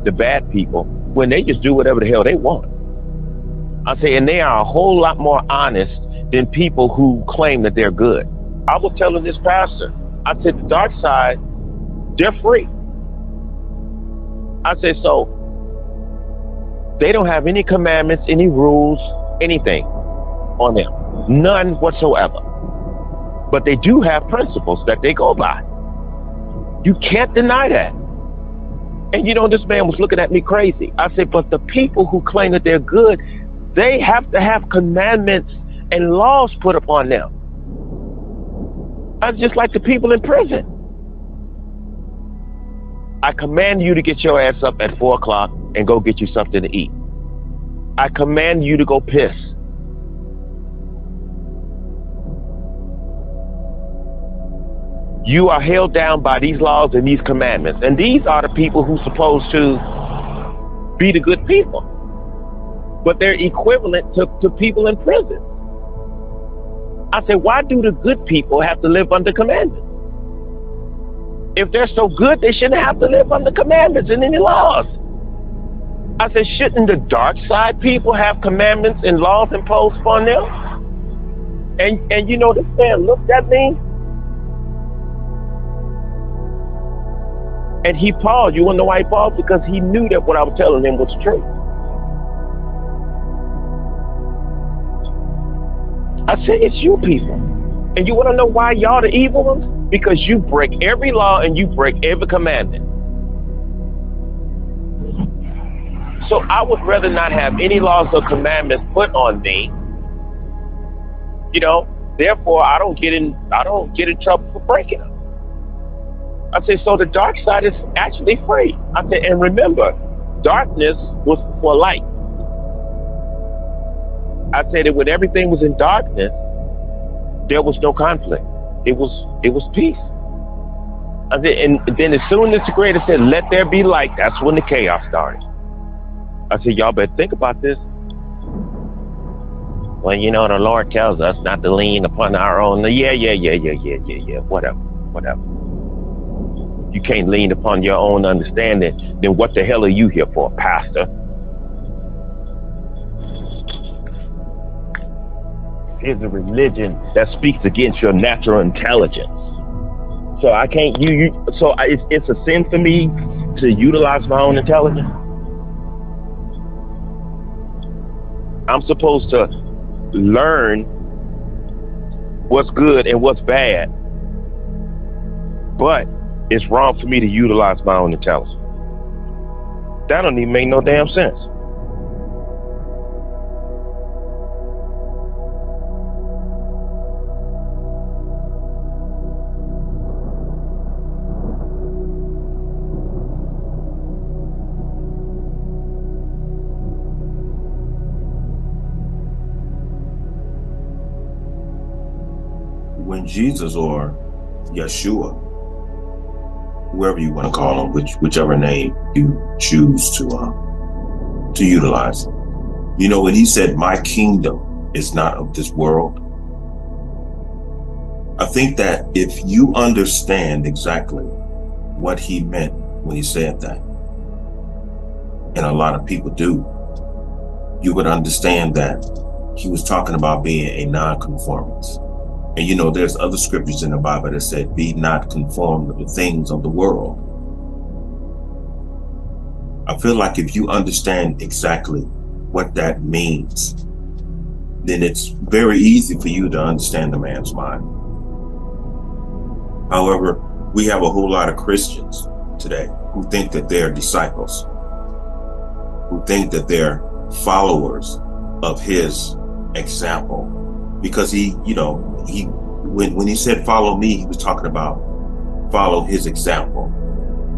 the bad people when they just do whatever the hell they want. I say, and they are a whole lot more honest than people who claim that they're good. I was telling this pastor, I said, the dark side, they're free. I said, so they don't have any commandments, any rules, anything on them. None whatsoever. But they do have principles that they go by. You can't deny that. And you know, this man was looking at me crazy. I said, but the people who claim that they're good, they have to have commandments and laws put upon them. Just like the people in prison. I command you to get your ass up at 4 o'clock and go get you something to eat. I command you to go piss. You are held down by these laws and these commandments. And these are the people who's supposed to be the good people. But they're equivalent to people in prison. I said, why do the good people have to live under commandments? If they're so good, they shouldn't have to live under commandments and any laws. I said, shouldn't the dark side people have commandments and laws imposed upon them? And you know, this man looked at me and he paused. You want to know why he paused? Because he knew that what I was telling him was true. I said, it's you people. And you want to know why y'all the evil ones? Because you break every law and you break every commandment. So I would rather not have any laws or commandments put on me. You know, therefore I don't get in trouble for breaking them. I say, so the dark side is actually free. I say, and remember, darkness was for light. I said that when everything was in darkness, there was no conflict. It was peace. I said, and then as soon as the Creator said, "Let there be light," that's when the chaos started. I said, y'all better think about this. Well, you know, the Lord tells us not to lean upon our own. Yeah. Whatever. You can't lean upon your own understanding. Then what the hell are you here for, Pastor? Here's a religion that speaks against your natural intelligence. So I can't it's a sin for me to utilize my own intelligence. I'm supposed to learn what's good and what's bad, but it's wrong for me to utilize my own intelligence. That don't even make no damn sense. When Jesus or Yeshua, whoever you want to call him, whichever name you choose to utilize, you know, when he said, "My kingdom is not of this world," I think that if you understand exactly what he meant when he said that, and a lot of people do, you would understand that he was talking about being a non-conformist. And you know, there's other scriptures in the Bible that said, "Be not conformed to the things of the world." I feel like if you understand exactly what that means, then it's very easy for you to understand the man's mind. However, we have a whole lot of Christians today who think that they're disciples, who think that they're followers of his example, because when he said "follow me," he was talking about follow his example.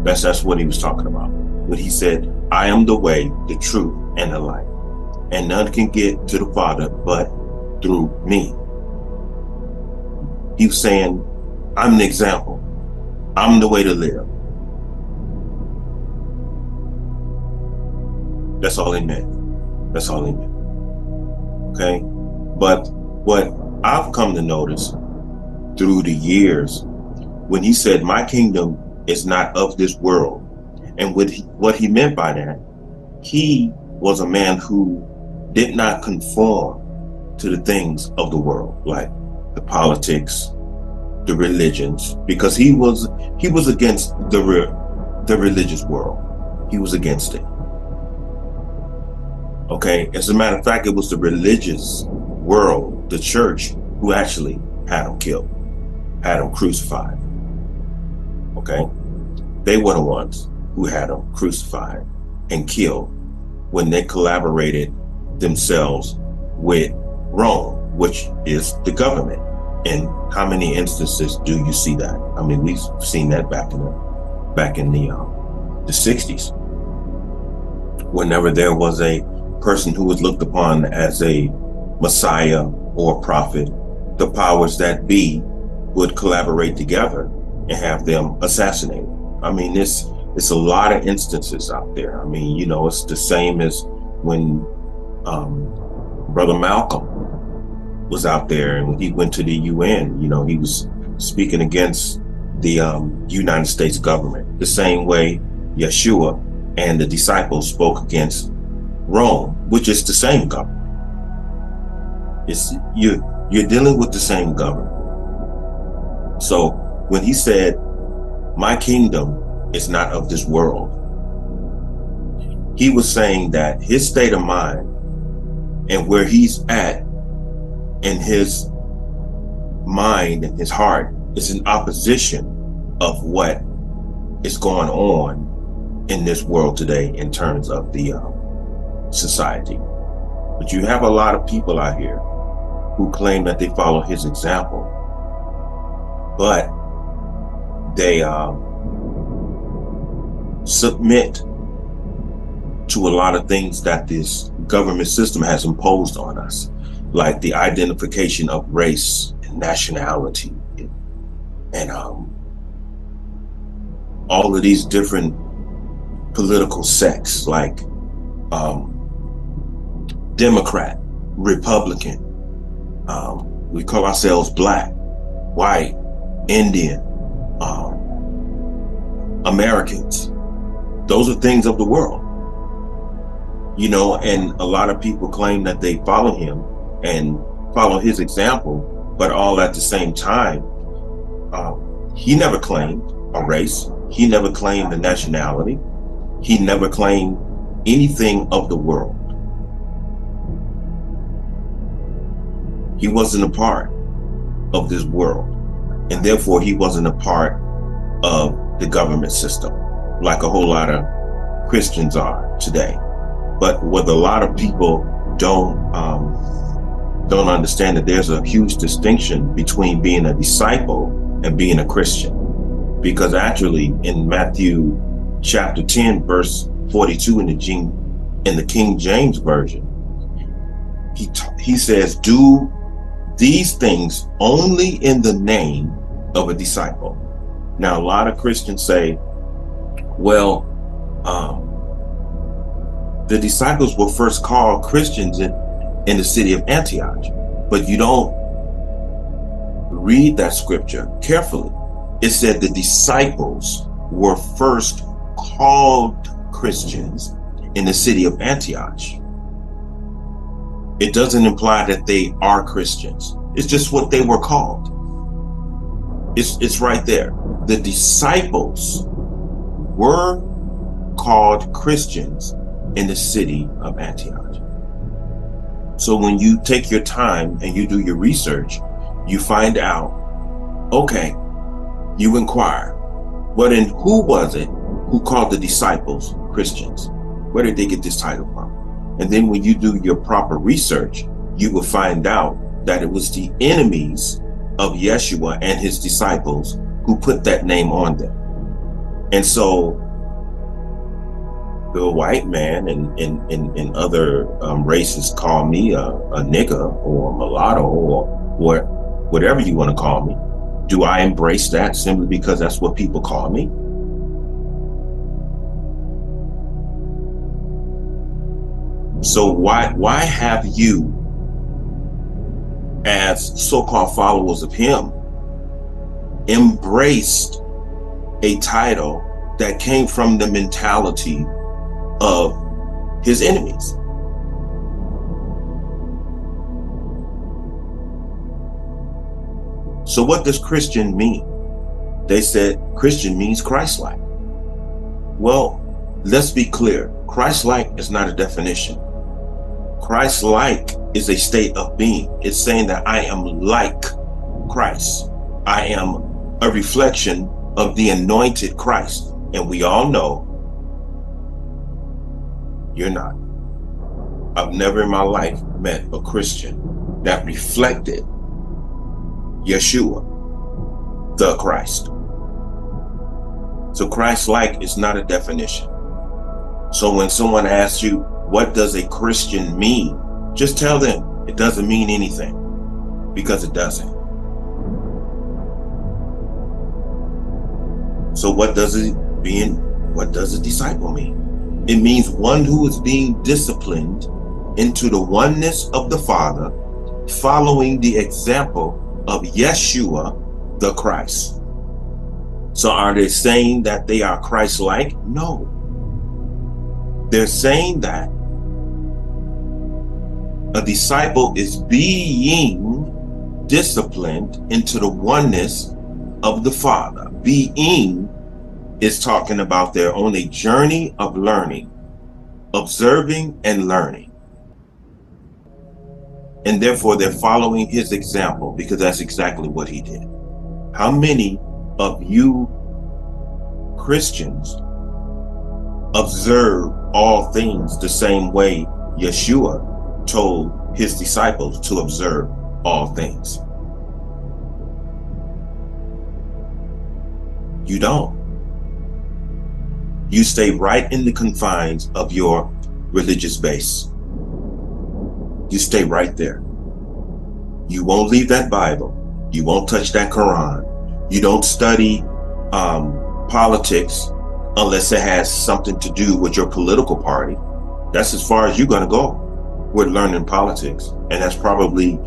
That's what he was talking about. When he said, "I am the way, the truth, and the life, and none can get to the Father but through me." He was saying, I'm the example. I'm the way to live. That's all he meant. That's all he meant. Okay? But what I've come to notice through the years, when he said, "My kingdom is not of this world," and what he meant by that, he was a man who did not conform to the things of the world, like the politics, the religions, because he was against the religious world. He was against it. Okay, as a matter of fact, it was the religious world, the church, who actually had him killed, had him crucified. Okay, they were the ones who had him crucified and killed when they collaborated themselves with Rome, which is the government. And how many instances do you see that? I mean, we've seen that back in the 60s. Whenever there was a person who was looked upon as a Messiah or prophet, the powers that be would collaborate together and have them assassinated. I mean, it's a lot of instances out there. I mean, you know, it's the same as when Brother Malcolm was out there and when he went to the UN, you know, he was speaking against the United States government, the same way Yeshua and the disciples spoke against Rome, which is the same government. It's you're dealing with the same government. So when he said, "My kingdom is not of this world," he was saying that his state of mind and where he's at in his mind and his heart is in opposition of what is going on in this world today in terms of the society. But you have a lot of people out here who claim that they follow his example, but they submit to a lot of things that this government system has imposed on us, like the identification of race and nationality and all of these different political sects, like Democrat, Republican. We call ourselves black, white, Indian, Americans. Those are things of the world, and a lot of people claim that they follow him and follow his example, but all at the same time, he never claimed a race. He never claimed a nationality. He never claimed anything of the world. He wasn't a part of this world, and therefore he wasn't a part of the government system like a whole lot of Christians are today. But what a lot of people don't understand, that there's a huge distinction between being a disciple and being a Christian. Because actually in Matthew chapter 10, verse 42 in the King James Version, he says, do these things only in the name of a disciple. Now, a lot of Christians say, well, the disciples were first called Christians in the city of Antioch, but you don't read that scripture carefully. It said the disciples were first called Christians in the city of Antioch. It doesn't imply that they are Christians. It's just what they were called. It's right there. The disciples were called Christians in the city of Antioch. So when you take your time and you do your research, you find out, okay, you inquire, who was it who called the disciples Christians? Where did they get this title from? And then when you do your proper research, you will find out that it was the enemies of Yeshua and his disciples who put that name on them. And so the white man and other races call me a nigger or a mulatto or whatever you want to call me. Do I embrace that simply because that's what people call me? So why have you, as so-called followers of him, embraced a title that came from the mentality of his enemies? So what does Christian mean? They said Christian means Christ-like. Well, let's be clear. Christ-like is not a definition. Christ-like is a state of being. It's saying that I am like Christ. I am a reflection of the anointed Christ. And we all know you're not. I've never in my life met a Christian that reflected Yeshua, the Christ. So Christ-like is not a definition. So when someone asks you, what does a Christian mean? Just tell them it doesn't mean anything, because it doesn't. So what does a disciple mean? It means one who is being disciplined into the oneness of the Father, following the example of Yeshua, the Christ. So are they saying that they are Christ-like? No. They're saying that a disciple is being disciplined into the oneness of the Father. Being is talking about they're on a journey of learning, observing and learning. And therefore they're following his example, because that's exactly what he did. How many of you Christians observe all things the same way Yeshua told his disciples to observe all things? You don't. You stay right in the confines of your religious base. You stay right there. You won't leave that Bible. You won't touch that Quran. You don't study politics unless it has something to do with your political party. That's as far as you're going to go with learning politics. And that's probably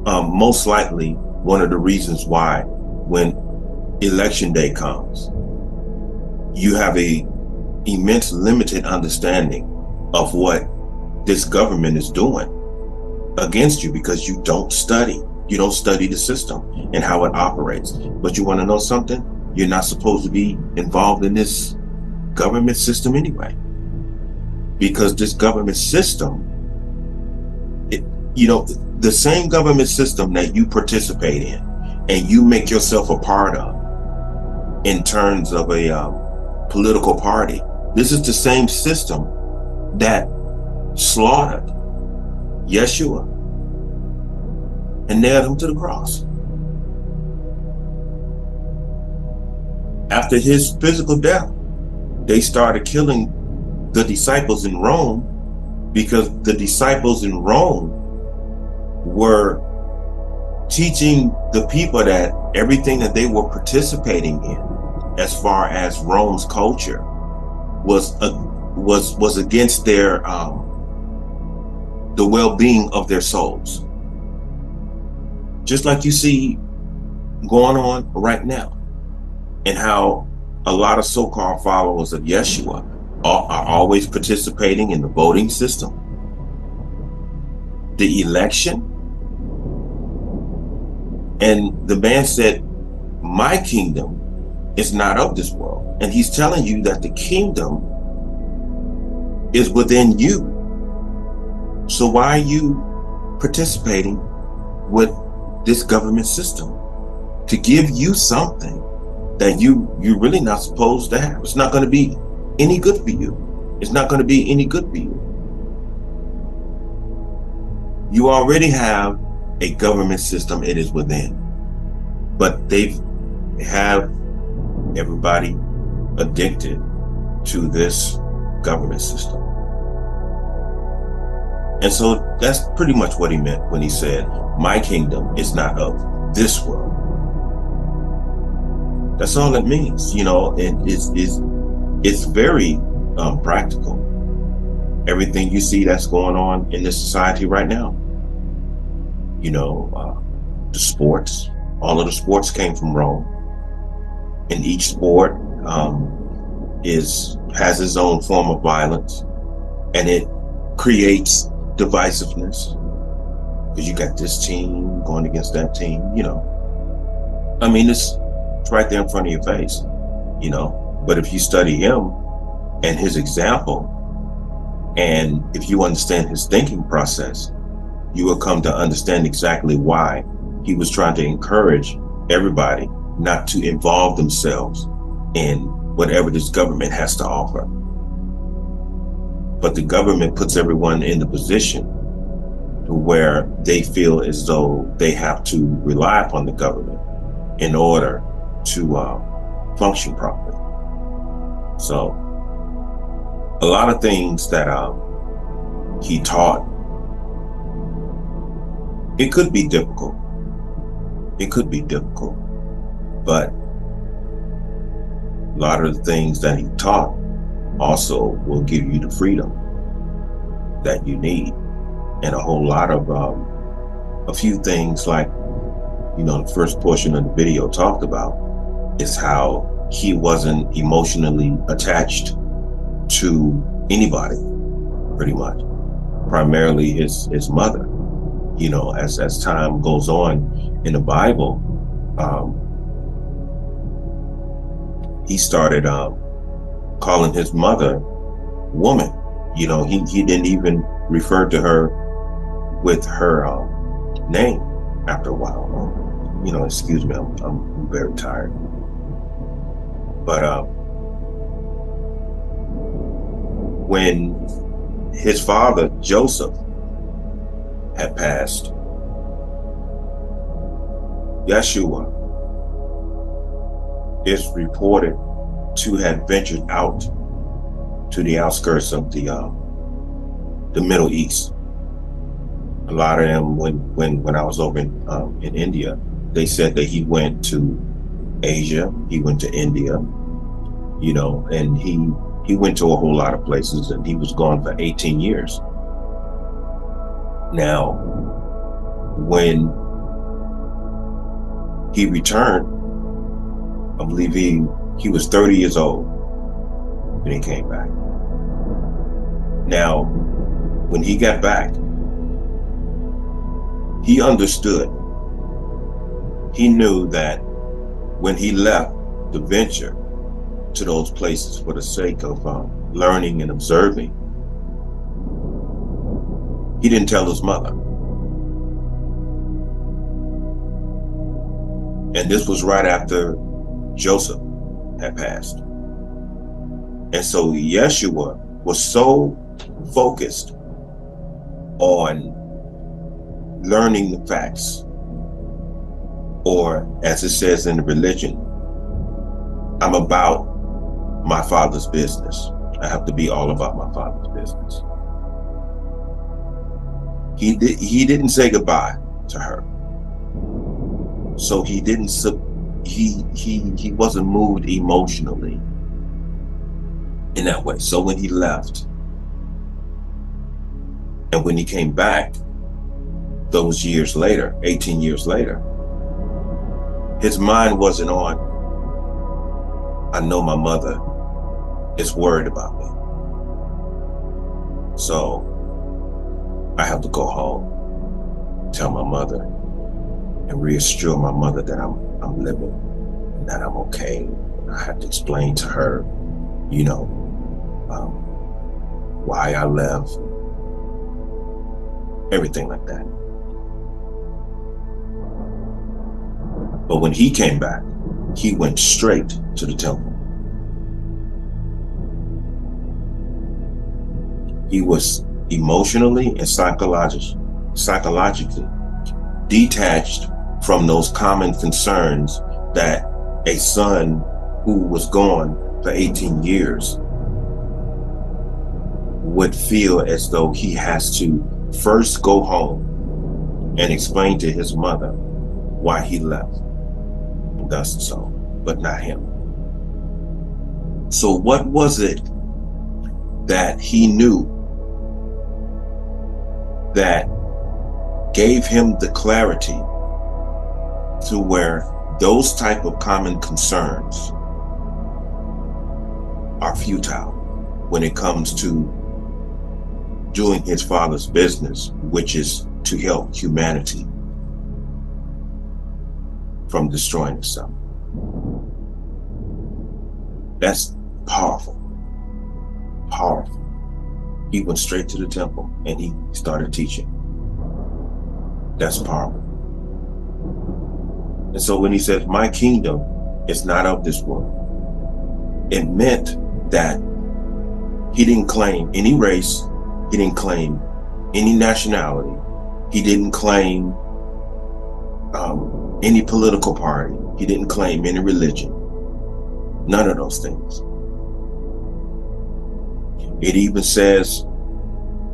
most likely one of the reasons why when election day comes, you have a immense limited understanding of what this government is doing against you, because you don't study. You don't study the system and how it operates. But you want to know something? You're not supposed to be involved in this government system anyway, because this government system, the same government system that you participate in and you make yourself a part of in terms of a political party, this is the same system that slaughtered Yeshua and nailed him to the cross. After his physical death, they started killing the disciples in Rome, because the disciples in Rome were teaching the people that everything that they were participating in, as far as Rome's culture, was against their the well-being of their souls. Just like you see going on right now, and how a lot of so-called followers of Yeshua are always participating in the voting system, the election. And the man said, my kingdom is not of this world. And he's telling you that the kingdom is within you. So why are you participating with this government system to give you something that you're really not supposed to have? It's not going to be any good for you. It's not going to be any good for you. You already have a government system. It is within. But they have everybody addicted to this government system. And so that's pretty much what he meant when he said, my kingdom is not of this world. That's all it means, and it's very practical. Everything you see that's going on in this society right now, the sports, all of the sports came from Rome, and each sport has its own form of violence, and it creates divisiveness, because you got this team going against that team. I mean, it's right there in front of your face, but if you study him and his example, and if you understand his thinking process, you will come to understand exactly why he was trying to encourage everybody not to involve themselves in whatever this government has to offer. But the government puts everyone in the position where they feel as though they have to rely upon the government in order to function properly. So a lot of things that he taught, it could be difficult. But a lot of the things that he taught also will give you the freedom that you need. And a whole lot of a few things, like the first portion of the video talked about, is how he wasn't emotionally attached to anybody, pretty much, primarily his mother. As time goes on in the Bible, he started calling his mother woman. He didn't even refer to her with her name after a while. Excuse me, I'm very tired. But when his father, Joseph, had passed, Yeshua is reported to have ventured out to the outskirts of the the Middle East. A lot of them, when I was over in India, they said that he went to Asia, he went to India, you know, and he went to a whole lot of places, and he was gone for 18 years. Now, when he returned, I believe he was 30 years old when he came back. Now, when he got back, he understood. He knew that when he left the venture to those places for the sake of learning and observing, he didn't tell his mother. And this was right after Joseph had passed. And so Yeshua was so focused on learning the facts, or as it says in the religion, I'm about my Father's business. I have to be all about my Father's business. He didn't say goodbye to her, so he didn't. He wasn't moved emotionally in that way. So when he left, and when he came back, those years later, 18 years later, his mind wasn't on, I know my mother is worried about me, so I have to go home, tell my mother, and reassure my mother that I'm living and that I'm okay. I have to explain to her, you know, why I left, everything like that. But when he came back, he went straight to the temple. He was emotionally and psychologically detached from those common concerns that a son who was gone for 18 years would feel as though he has to first go home and explain to his mother why he left. Thus so, but not him. So what was it that he knew that gave him the clarity to where those type of common concerns are futile when it comes to doing his Father's business, which is to help humanity from destroying itself? That's powerful. Powerful. He went straight to the temple and he started teaching. That's powerful. And so when he says, my kingdom is not of this world, it meant that he didn't claim any race, he didn't claim any nationality, he didn't claim any political party, he didn't claim any religion. None of those things. It even says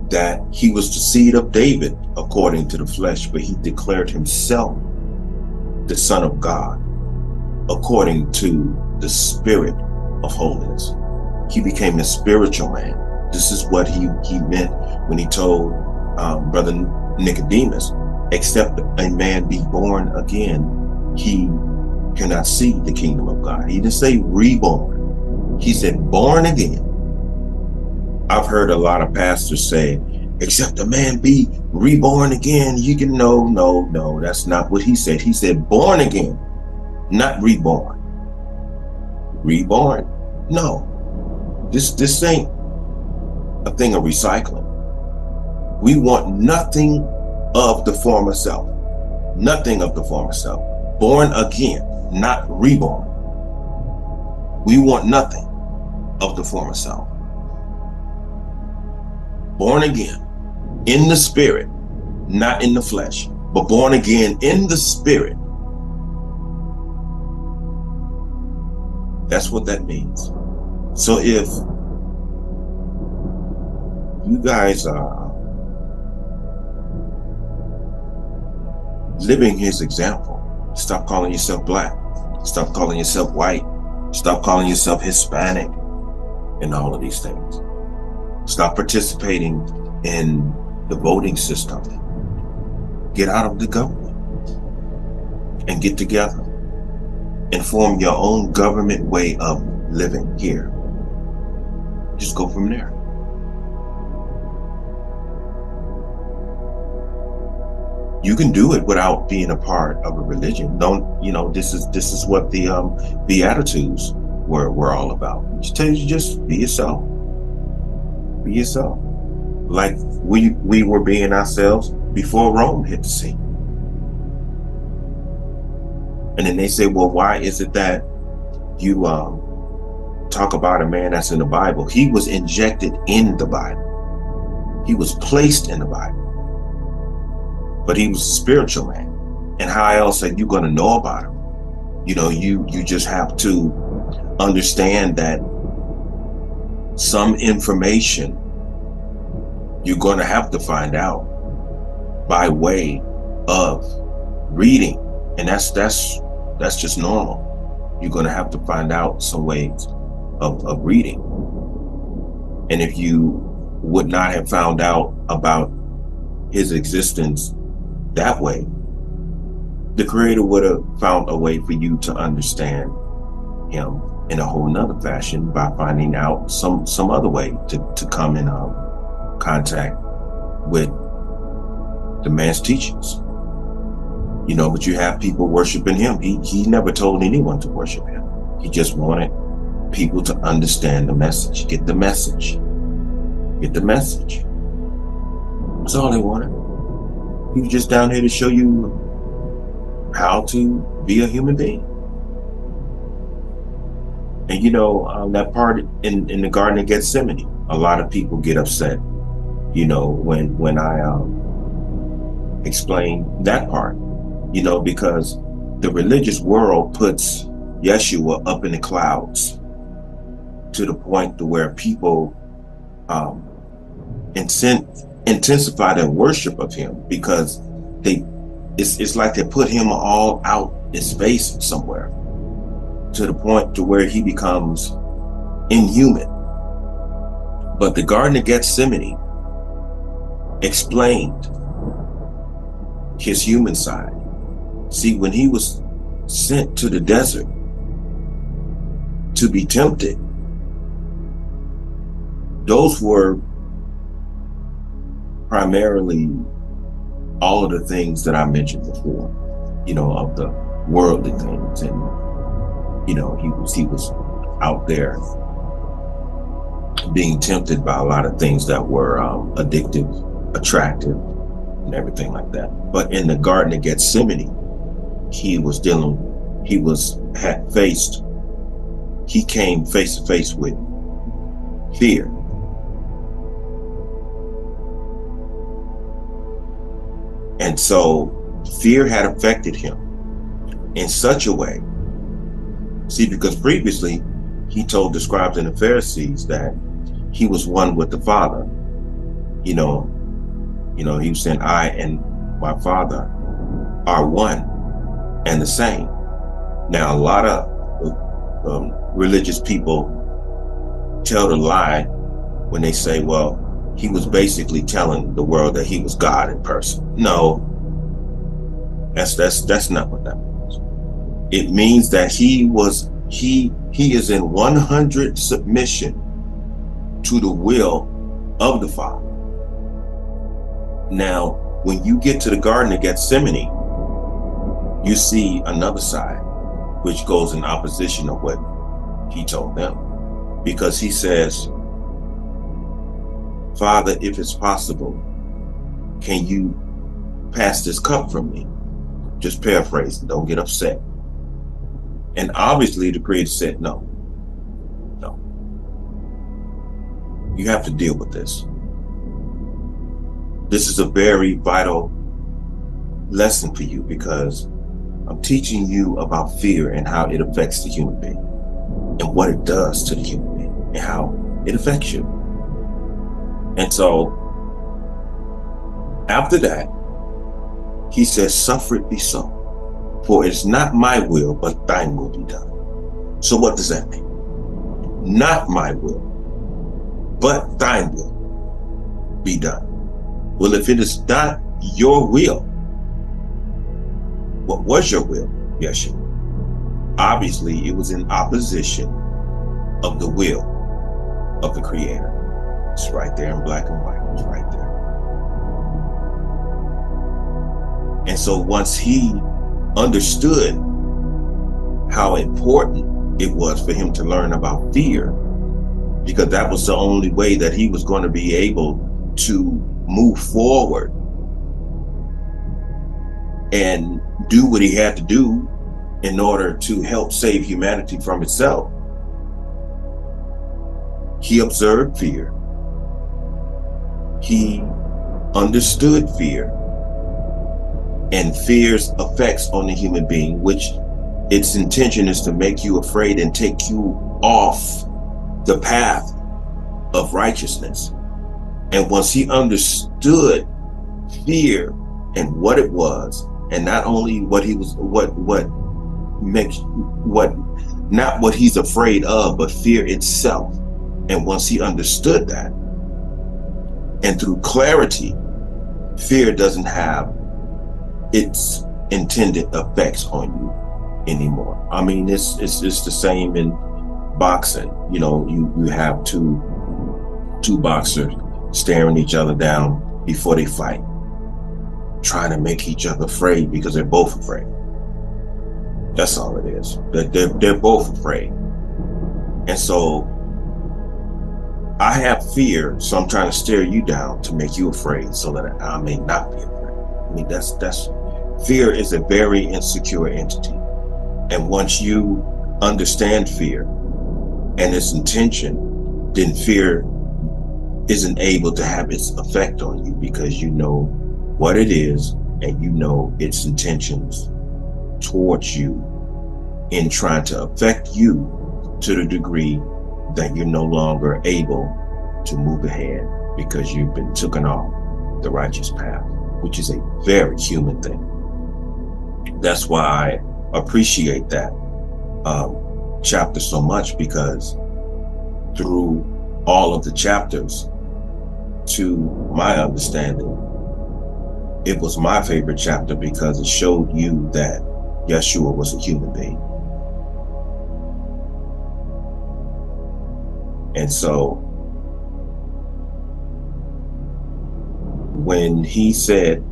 that he was the seed of David according to the flesh, but he declared himself the Son of God according to the Spirit of holiness. He became a spiritual man. This is what he meant when he told Brother Nicodemus, except a man be born again, he cannot see the kingdom of God. He didn't say reborn. He said born again. I've heard a lot of pastors say, except a man be reborn again, you can no, that's not what he said. He said born again, not reborn. Reborn? No. This ain't a thing of recycling. We want nothing of the former self. Nothing of the former self. Born again, not reborn. We want nothing of the former self. Born again in the spirit, not in the flesh, but born again in the spirit. That's what that means. So if you guys are living his example. Stop calling yourself black. Stop calling yourself white. Stop calling yourself Hispanic and all of these things. Stop participating in the voting system. Get out of the government and get together and form your own government way of living here. Just go from there. You can do it without being a part of a religion. This is what the Beatitudes were all about. Just tell you, just be yourself. Be yourself. Like we were being ourselves before Rome hit the scene. And then they say, well, why is it that you talk about a man that's in the Bible? He was injected in the Bible. He was placed in the Bible. But he was a spiritual man. And how else are you going to know about him? You just have to understand that some information you're going to have to find out by way of reading. And that's just normal. You're going to have to find out some ways of reading. And if you would not have found out about his existence that way, the Creator would have found a way for you to understand him in a whole nother fashion by finding out some other way to come in contact with the man's teachings. But you have people worshiping him. He never told anyone to worship him. He just wanted people to understand the message. Get the message. Get the message. That's all they wanted. He was just down here to show you how to be a human being. And that part in the Garden of Gethsemane, a lot of people get upset, when I explain that part, because the religious world puts Yeshua up in the clouds to the point to where people intensify their worship of him, because it's like they put him all out in space somewhere, to the point to where he becomes inhuman. But the Garden of Gethsemane explained his human side. See, when he was sent to the desert to be tempted, those were primarily all of the things that I mentioned before, of the worldly things. And, he was out there being tempted by a lot of things that were addictive, attractive, and everything like that. But in the Garden of Gethsemane, he came face to face with fear. And so fear had affected him in such a way. See, because previously he told the scribes and the Pharisees that he was one with the Father. He was saying, I and my Father are one and the same. Now, a lot of religious people tell the lie when they say, well, he was basically telling the world that he was God in person. No, that's not what that means. It means that he is in 100 submission to the will of the Father. Now, when you get to the Garden of Gethsemane, you see another side, which goes in opposition of what he told them, because he says, Father, if it's possible, can you pass this cup from me? Just paraphrasing, don't get upset. And obviously the Creator said, no. You have to deal with this. This is a very vital lesson for you, because I'm teaching you about fear and how it affects the human being, and what it does to the human being, and how it affects you. And so after that, He says, suffer it be so. For it's not my will, but thine will be done. So what does that mean? Not my will, but thine will be done. Well, if it is not your will, what was your will, Yeshua? Obviously, it was in opposition of the will of the Creator. It's right there in black and white. It's right there. And so once he understood how important it was for him to learn about fear, because that was the only way that he was going to be able to move forward and do what he had to do in order to help save humanity from itself. He observed fear. He understood fear and fear's effects on the human being, which its intention is to make you afraid and take you off the path of righteousness. And once he understood fear and what it was, and not only what he was, not what he's afraid of, but fear itself. And once he understood that, and through clarity, fear doesn't have its intended effects on you anymore. I mean, it's the same in boxing. You know, you have two boxers staring each other down before they fight, trying to make each other afraid because they're both afraid. That's all it is. They're both afraid. And so I have fear, so I'm trying to stare you down to make you afraid so that I may not be afraid. I mean, that's fear is a very insecure entity. And once you understand fear and its intention, then fear isn't able to have its effect on you, because you know what it is and you know its intentions towards you in trying to affect you to the degree that you're no longer able to move ahead because you've been taken off the righteous path, which is a very human thing. That's why I appreciate that chapter so much, because through all of the chapters, to my understanding, it was my favorite chapter because it showed you that Yeshua was a human being. And so when he said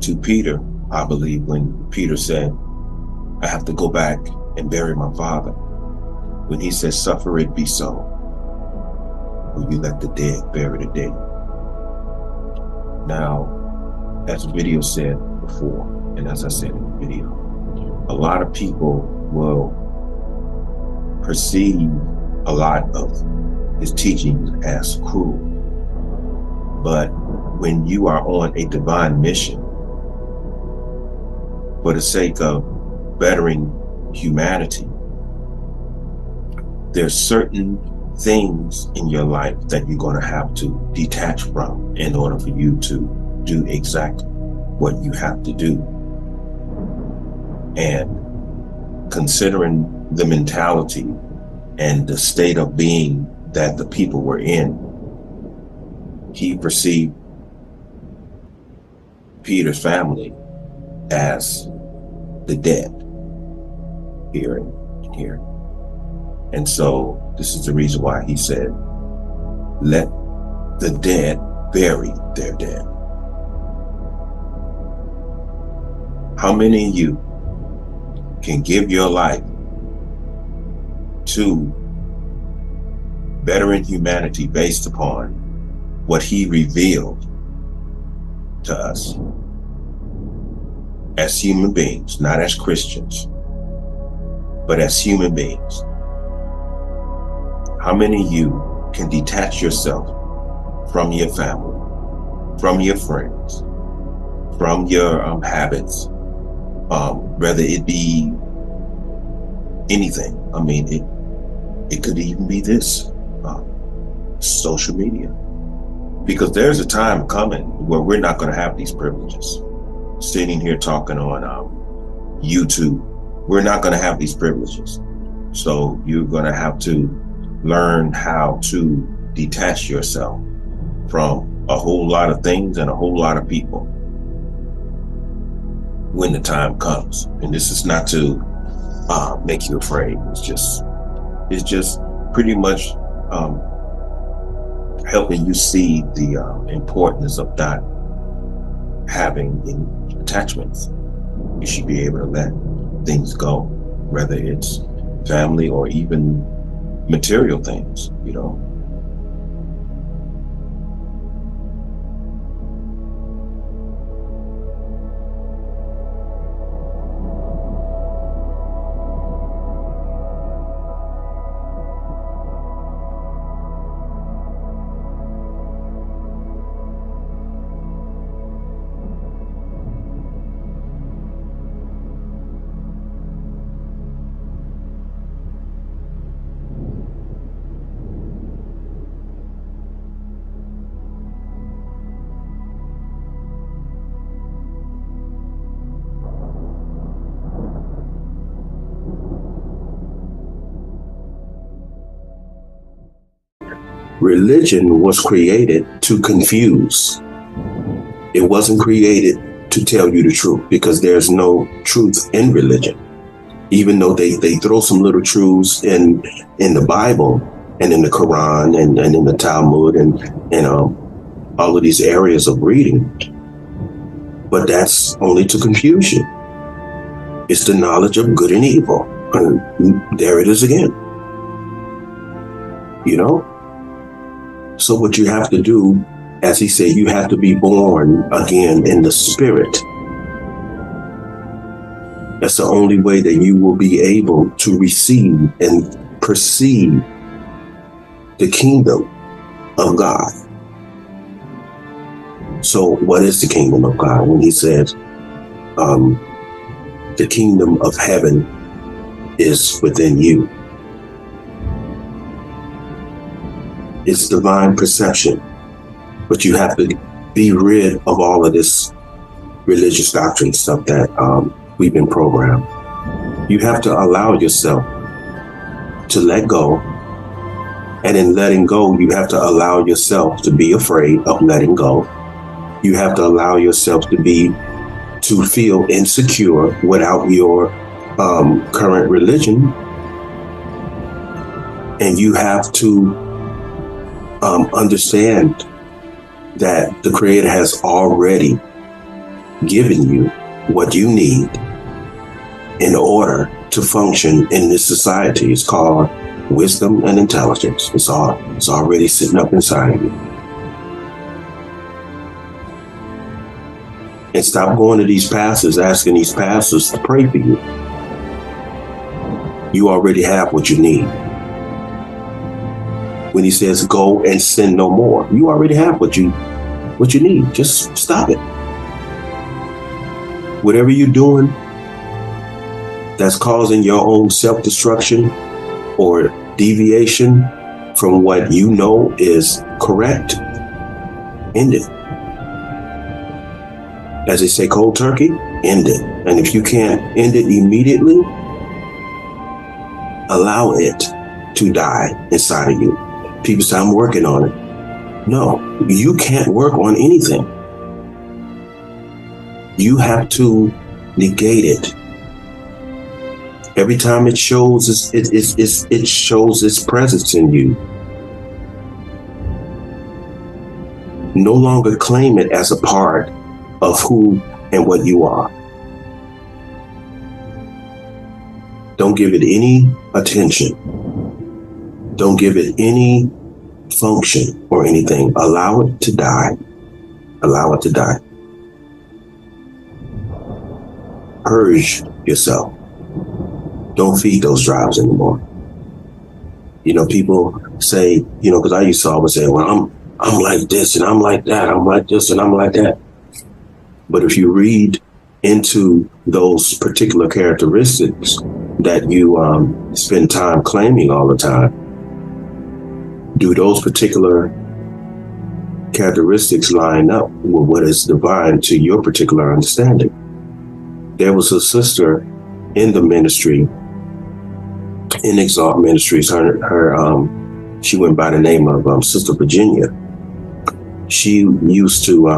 to Peter, I believe when Peter said, I have to go back and bury my father, when he said, suffer it be so, will you let the dead bury the dead? Now, as the video said before, and as I said in the video, a lot of people will perceive a lot of his teachings as cruel. But when you are on a divine mission for the sake of bettering humanity, there's certain things in your life that you're going to have to detach from in order for you to do exactly what you have to do. And considering the mentality and the state of being that the people were in, he perceived Peter's family as the dead here and here. And so this is the reason why he said, let the dead bury their dead. How many of you can give your life to bettering humanity based upon what he revealed to us as human beings, not as Christians, but as human beings? How many of you can detach yourself from your family, from your friends, from your habits, whether it be anything? I mean, it could even be this, social media. Because there's a time coming where we're not going to have these privileges. sitting here talking on YouTube, we're not going to have these privileges. So you're going to have to learn how to detach yourself from a whole lot of things and a whole lot of people when the time comes. And this is not to make you afraid. It's just pretty much helping you see the importance of not having any attachments. You should be able to let things go, whether it's family or even material things, you know. Religion was created to confuse. It wasn't created to tell you the truth, because there's no truth in religion. Even though they throw some little truths in the Bible and in the Quran and in the Talmud and all of these areas of reading. But that's only to confuse you. It's the knowledge of good and evil. And there it is again. You know? So what you have to do, as he said, you have to be born again in the spirit. That's the only way that you will be able to receive and perceive the kingdom of God. So what is the kingdom of God? When he says, the kingdom of heaven is within you. It's divine perception, but you have to be rid of all of this religious doctrine stuff that we've been programmed. You have to allow yourself to let go, and in letting go, you have to allow yourself to be afraid of letting go. You have to allow yourself to feel insecure without your current religion, and you have to understand that the Creator has already given you what you need in order to function in this society. It's called wisdom and intelligence. It's already sitting up inside of you. And stop going to these pastors, asking these pastors to pray for you. You already have what you need. When he says, go and sin no more, you already have what you need. Just stop it. Whatever you're doing that's causing your own self-destruction or deviation from what you know is correct, end it. As they say, cold turkey, end it. And if you can't end it immediately, allow it to die inside of you. People say, I'm working on it. No, you can't work on anything. You have to negate it. Every time it shows it shows its presence in you. No longer claim it as a part of who and what you are. Don't give it any attention. Don't give it any function or anything. Allow it to die. Allow it to die. Purge yourself. Don't feed those drives anymore. You know, people say, you know, because I used to always say, well, I'm like this and I'm like that. I'm like this and I'm like that. But if you read into those particular characteristics that you spend time claiming all the time, do those particular characteristics line up with what is divine to your particular understanding. There was a sister in the ministry, in Exalt Ministries. She went by the name of Sister Virginia. She used to,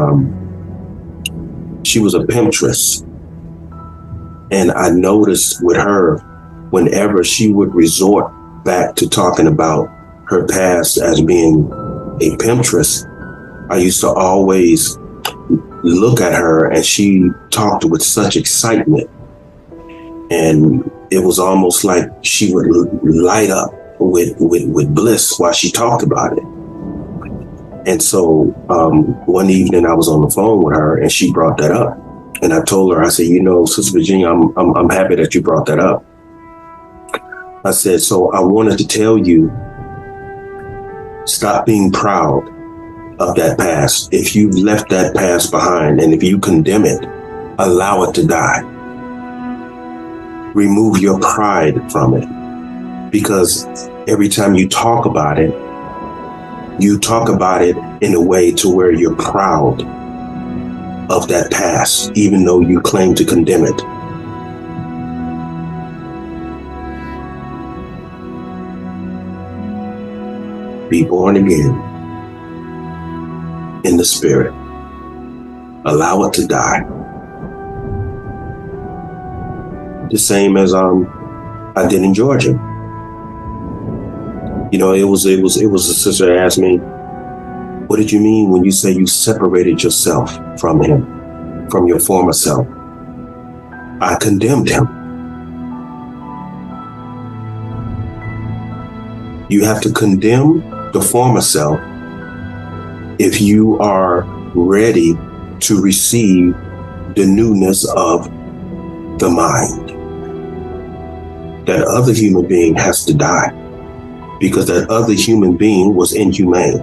she was a pimptress. And I noticed with her, whenever she would resort back to talking about her past as being a pimptress, I used to always look at her, and she talked with such excitement. And it was almost like she would light up with bliss while she talked about it. And so one evening I was on the phone with her, and she brought that up. And I told her, I said, Sister Virginia, I'm happy that you brought that up. I said, so I wanted to tell you, stop being proud of that past. If you've left that past behind, and if you condemn it, allow it to die. Remove your pride from it. Because every time you talk about it in a way to where you're proud of that past, even though you claim to condemn it. Be born again in the spirit. Allow it to die. The same as I did in Georgia. It was a sister that asked me, what did you mean when you say you separated yourself from him, from your former self? I condemned him. You have to condemn the former self if you are ready to receive the newness of the mind. That other human being has to die, because that other human being was inhumane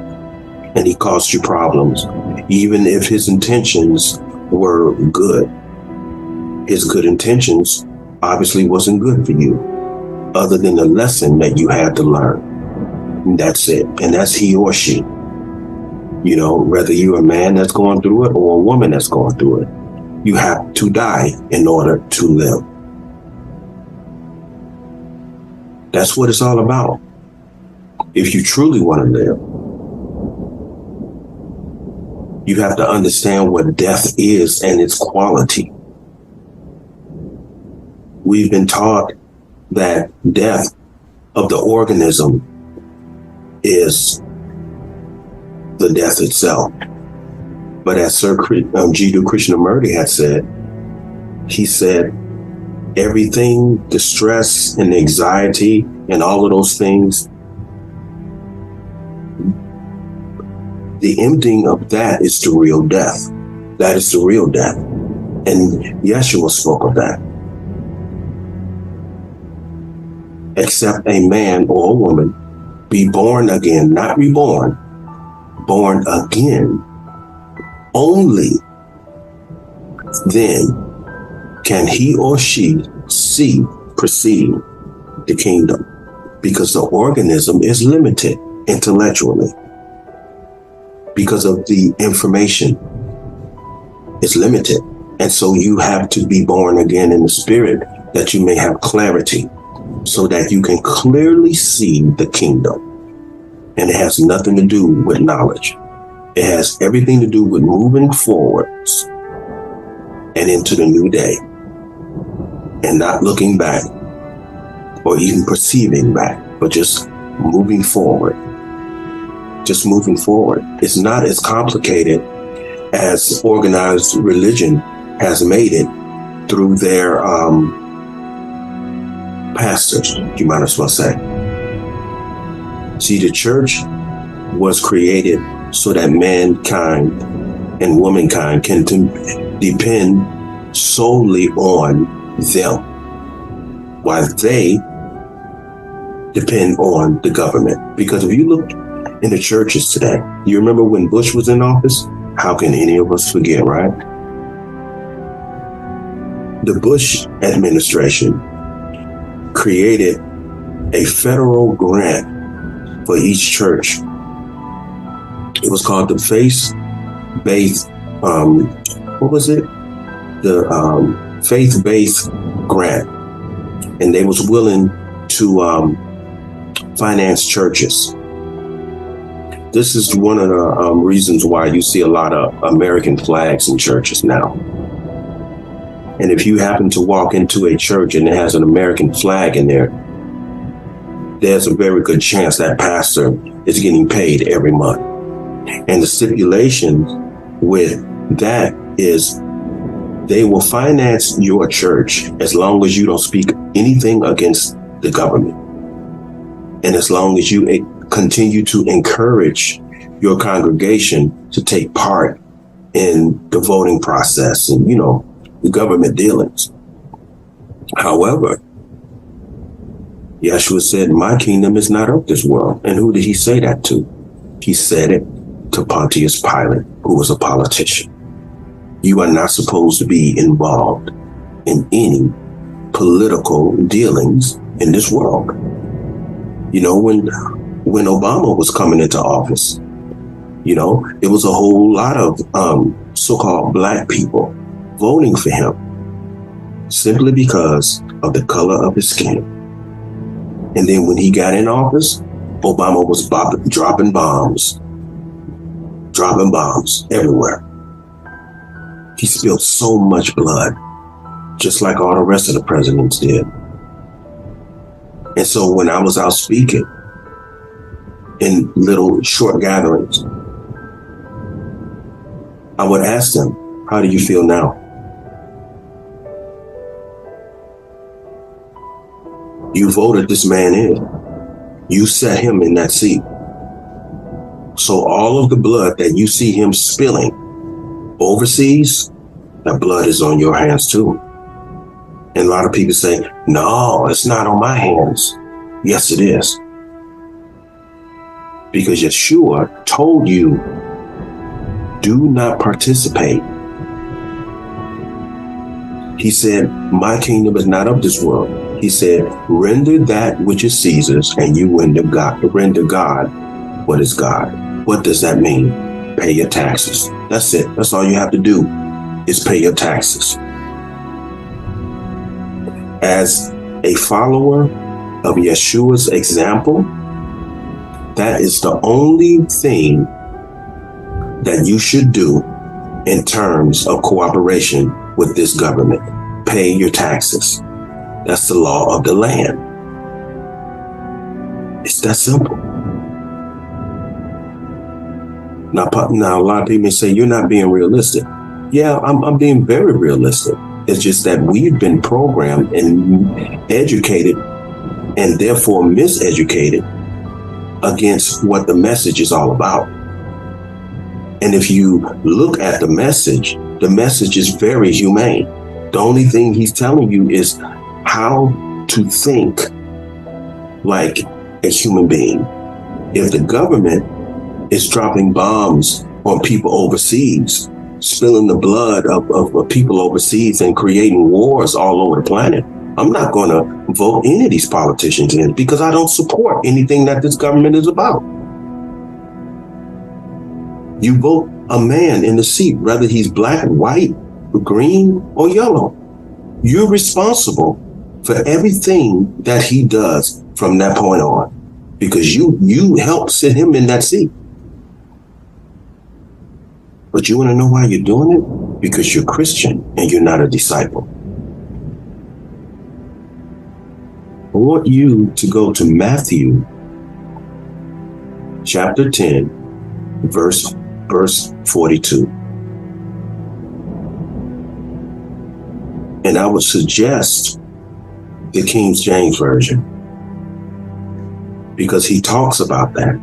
and he caused you problems, even if his intentions were good. His good intentions obviously wasn't good for you, other than the lesson that you had to learn. And that's it. And that's he or she. Whether you're a man that's going through it or a woman that's going through it, you have to die in order to live. That's what it's all about. If you truly want to live, you have to understand what death is and its quality. We've been taught that death of the organism is the death itself. But as Sir Jiddu Krishnamurti had said, he said, everything, the stress and the anxiety and all of those things, the emptying of that is the real death. That is the real death. And Yeshua spoke of that. Except a man or a woman be born again, not reborn, born again, only then can he or she perceive the kingdom, because the organism is limited intellectually. Because of the information is limited. And so you have to be born again in the spirit, that you may have clarity, so that you can clearly see the kingdom. And it has nothing to do with knowledge. It has everything to do with moving forwards and into the new day, and not looking back or even perceiving back, but just moving forward. Just moving forward. It's not as complicated as organized religion has made it through their pastors, you might as well say. See, the church was created so that mankind and womankind can depend solely on them, while they depend on the government. Because if you look in the churches today, you remember when Bush was in office? How can any of us forget, right? The Bush administration created a federal grant for each church It was called the Faith-Based, what was it? The Faith-Based Grant. And they was willing to finance churches. This is one of the reasons why you see a lot of American flags in churches now. And if you happen to walk into a church and it has an American flag in there, there's a very good chance that pastor is getting paid every month. And the stipulations with that is they will finance your church as long as you don't speak anything against the government. And as long as you continue to encourage your congregation to take part in the voting process and, the government dealings. However, Yeshua said, my kingdom is not of this world. And who did he say that to? He said it to Pontius Pilate, who was a politician. You are not supposed to be involved in any political dealings in this world. When Obama was coming into office, it was a whole lot of so-called black people voting for him simply because of the color of his skin. And then when he got in office, Obama was dropping bombs everywhere. He spilled so much blood, just like all the rest of the presidents did. And so when I was out speaking in little short gatherings, I would ask them, how do you feel now? You voted this man in. You set him in that seat. So all of the blood that you see him spilling overseas, that blood is on your hands too. And a lot of people say, no, it's not on my hands. Yes, it is. Because Yeshua told you, do not participate. He said, my kingdom is not of this world. He said, render that which is Caesar's and you render God what is God. What does that mean? Pay your taxes. That's it. That's all you have to do is pay your taxes. As a follower of Yeshua's example, that is the only thing that you should do in terms of cooperation with this government. Pay your taxes. That's the law of the land. It's that simple. Now a lot of people say, you're not being realistic. Yeah, I'm being very realistic. It's just that we've been programmed and educated and therefore miseducated against what the message is all about. And if you look at the message is very humane. The only thing he's telling you is how to think like a human being. If the government is dropping bombs on people overseas, spilling the blood of people overseas and creating wars all over the planet, I'm not going to vote any of these politicians in because I don't support anything that this government is about. You vote a man in the seat, whether he's black, white, green, or yellow. You're responsible for everything that he does from that point on because you helped sit him in that seat. But you want to know why you're doing it? Because you're Christian and you're not a disciple. I want you to go to Matthew chapter 10, verse 42. And I would suggest the King James Version because he talks about that.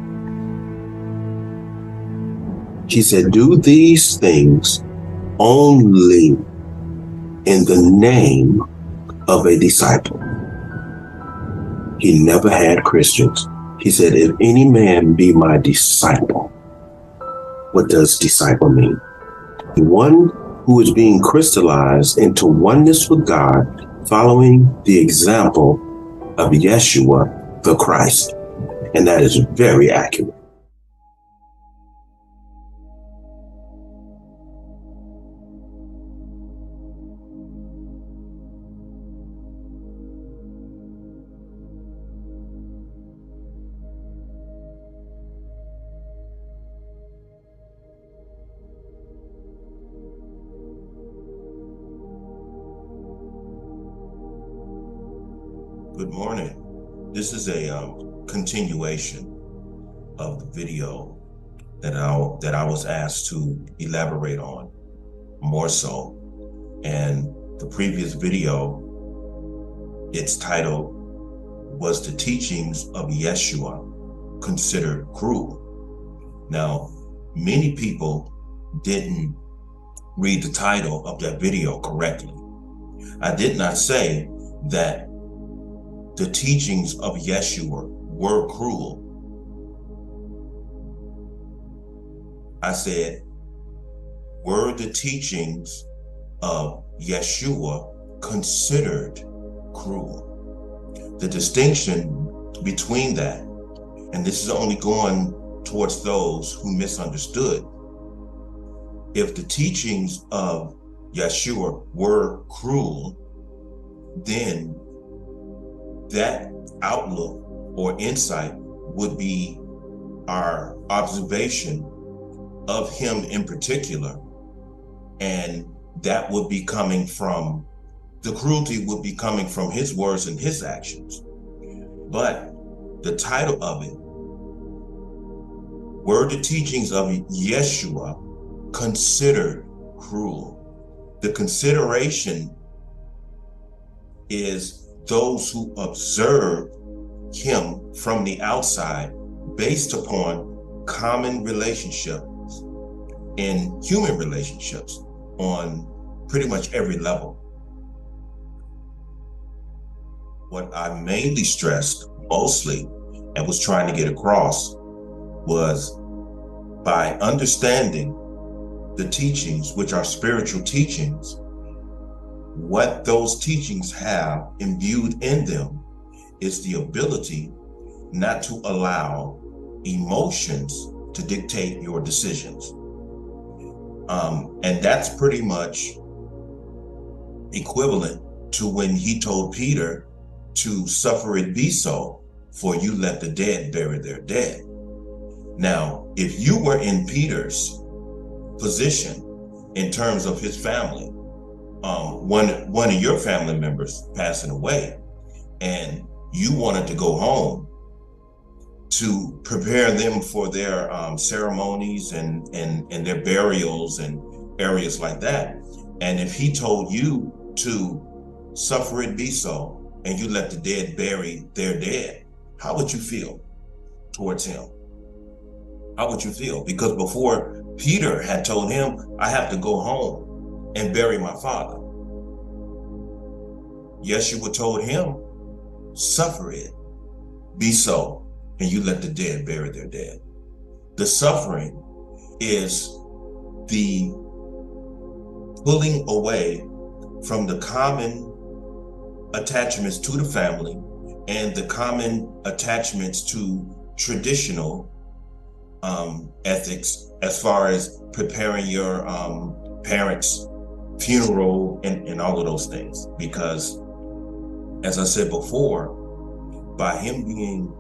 He said, do these things only in the name of a disciple. He never had Christians. He said, if any man be my disciple. What does disciple mean? One who is being crystallized into oneness with God, following the example of Yeshua, the Christ. And that is very accurate. Good morning. This is a continuation of the video that I was asked to elaborate on more so. And the previous video, its title was "The Teachings of Yeshua Considered Cruel." Now, many people didn't read the title of that video correctly. I did not say that the teachings of Yeshua were cruel. I said, were the teachings of Yeshua considered cruel? The distinction between that, and this is only going towards those who misunderstood. If the teachings of Yeshua were cruel, then that outlook or insight would be our observation of him in particular, and that would be coming from, the cruelty would be coming from his words and his actions. But the title of it, were the teachings of Yeshua considered cruel? The consideration is those who observe him from the outside based upon common relationships in human relationships on pretty much every level. What I mainly stressed mostly and was trying to get across was by understanding the teachings, which are spiritual teachings, what those teachings have imbued in them is the ability not to allow emotions to dictate your decisions. And that's pretty much equivalent to when he told Peter to suffer it be so, for you let the dead bury their dead. Now, if you were in Peter's position in terms of his family, one of your family members passing away, and you wanted to go home to prepare them for their ceremonies and their burials and areas like that. And if he told you to suffer it be so, and you let the dead bury their dead, how would you feel towards him? How would you feel? Because before, Peter had told him, I have to go home and bury my father. Yeshua told him, suffer it be so, and you let the dead bury their dead. The suffering is the pulling away from the common attachments to the family and the common attachments to traditional ethics as far as preparing your parents' funeral and all of those things. Because, as I said before, by him being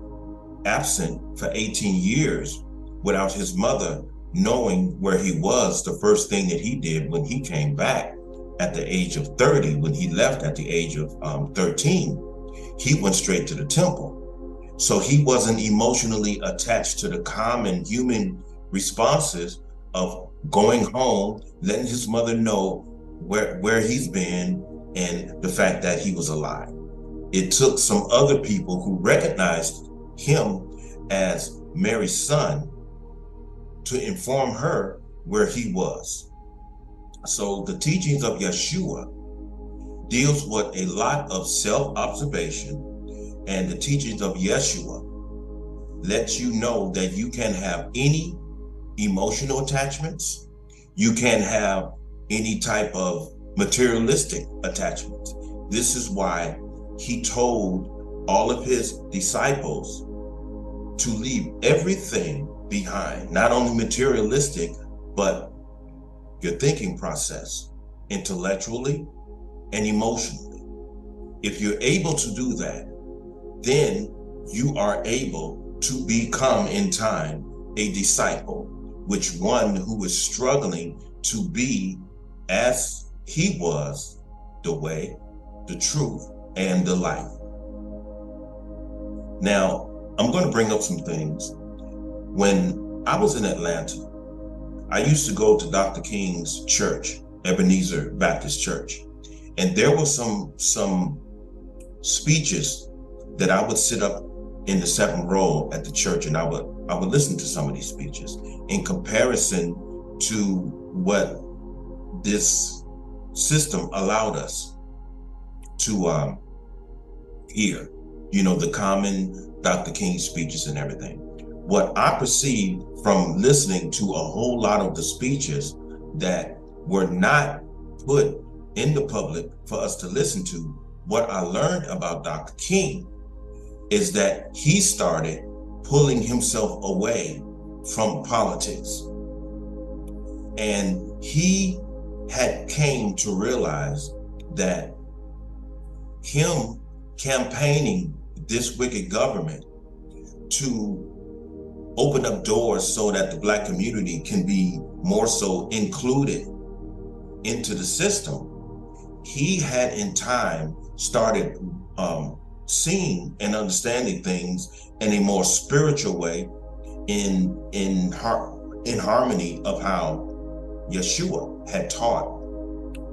absent for 18 years without his mother knowing where he was, the first thing that he did when he came back at the age of 30, when he left at the age of 13, he went straight to the temple. So he wasn't emotionally attached to the common human responses of going home, letting his mother know where he's been and the fact that he was alive. It took some other people who recognized him as Mary's son to inform her where he was. So the teachings of Yeshua deals with a lot of self-observation, and the teachings of Yeshua lets you know that you can have any emotional attachments, you can have any type of materialistic attachments. This is why he told all of his disciples to leave everything behind, not only materialistic, but your thinking process, intellectually and emotionally. If you're able to do that, then you are able to become in time a disciple, which one who is struggling to be as he was, the way, the truth, and the life. Now, I'm going to bring up some things. When I was in Atlanta, I used to go to Dr. King's church, Ebenezer Baptist Church, and there were some speeches that I would sit up in the second row at the church, and I would listen to some of these speeches in comparison to what this system allowed us to hear, the common Dr. King speeches and everything. What I perceived from listening to a whole lot of the speeches that were not put in the public for us to listen to, what I learned about Dr. King is that he started pulling himself away from politics. And he had came to realize that him campaigning this wicked government to open up doors so that the Black community can be more so included into the system, he had in time started seeing and understanding things in a more spiritual way, in harmony of how Yeshua had taught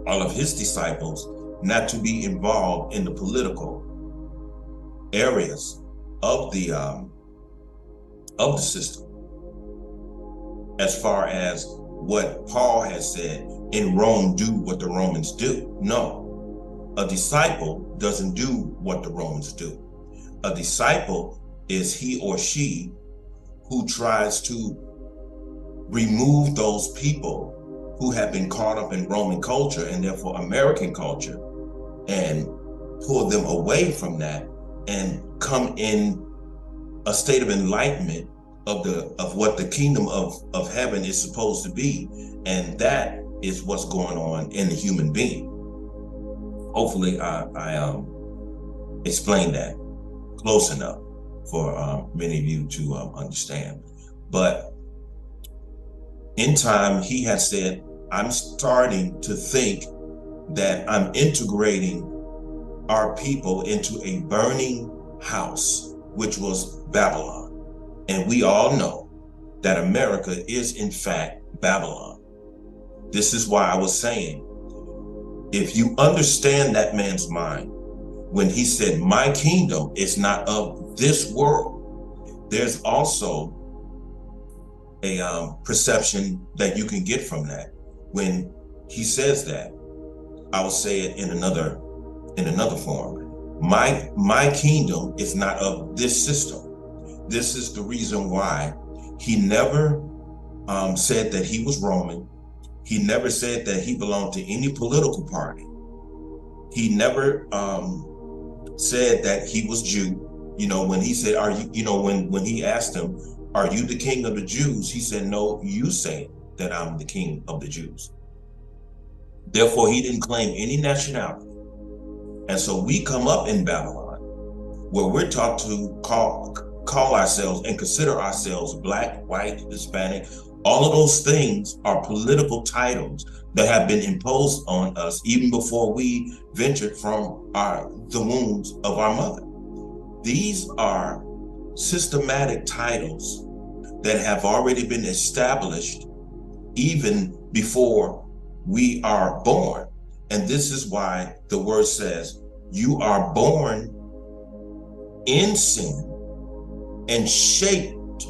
all of his disciples not to be involved in the political areas of the system, as far as what Paul has said, in Rome do what the Romans do. No, a disciple doesn't do what the Romans do. A disciple is he or she who tries to remove those people who have been caught up in Roman culture and therefore American culture, and pull them away from that and come in a state of enlightenment of what the kingdom of heaven is supposed to be. And that is what's going on in the human being. Hopefully I explained that close enough for many of you to understand. But in time, he has said, I'm starting to think that I'm integrating our people into a burning house, which was Babylon. And we all know that America is in fact Babylon. This is why I was saying, if you understand that man's mind, when he said, my kingdom is not of this world, there's also a perception that you can get from that. When he says that, I will say it in another form. My kingdom is not of this system. This is the reason why he never said that he was Roman. He never said that he belonged to any political party. He never said that he was Jew. When he said, are you, when he asked him, are you the king of the Jews? He said, no, you say that I'm the king of the Jews. Therefore, he didn't claim any nationality. And so we come up in Babylon, where we're taught to call ourselves and consider ourselves Black, white, Hispanic. All of those things are political titles that have been imposed on us even before we ventured from the wombs of our mother. These are systematic titles that have already been established even before we are born. And this is why the word says, you are born in sin and shaped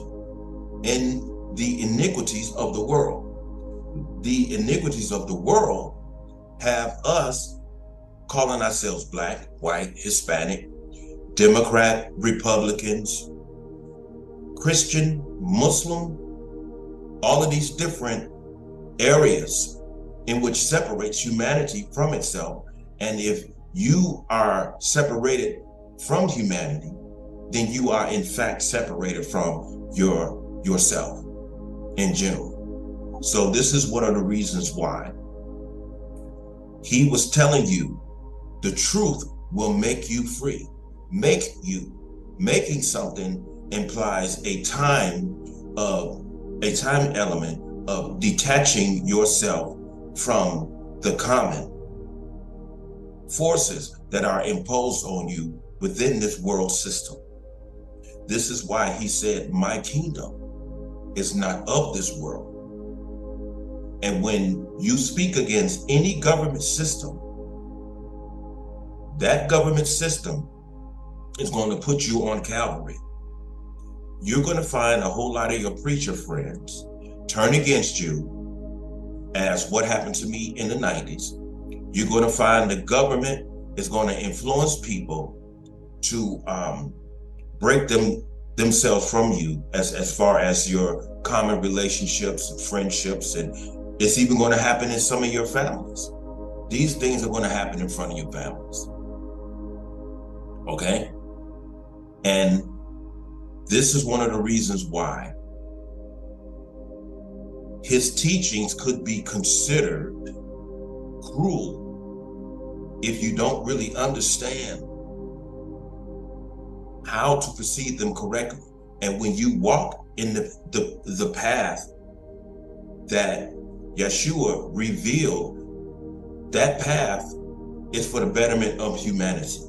in the iniquities of the world. The iniquities of the world have us calling ourselves Black, white, Hispanic, Democrat, Republicans, Christian, Muslim, all of these different areas in which separates humanity from itself. And if you are separated from humanity, then you are in fact separated from yourself in general. So this is one of the reasons why he was telling you the truth will make you free. Making something implies a time element of detaching yourself from the common forces that are imposed on you within this world system. This is why he said, my kingdom is not of this world. And when you speak against any government system, that government system is going to put you on Calvary. You're going to find a whole lot of your preacher friends turn against you, as what happened to me in the 90s. You're going to find the government is going to influence people to break themselves from you as far as your common relationships and friendships, and it's even going to happen in some of your families. These things are going to happen in front of your families. Okay? And this is one of the reasons why his teachings could be considered cruel if you don't really understand how to perceive them correctly. And when you walk in the path that Yeshua revealed, that path is for the betterment of humanity.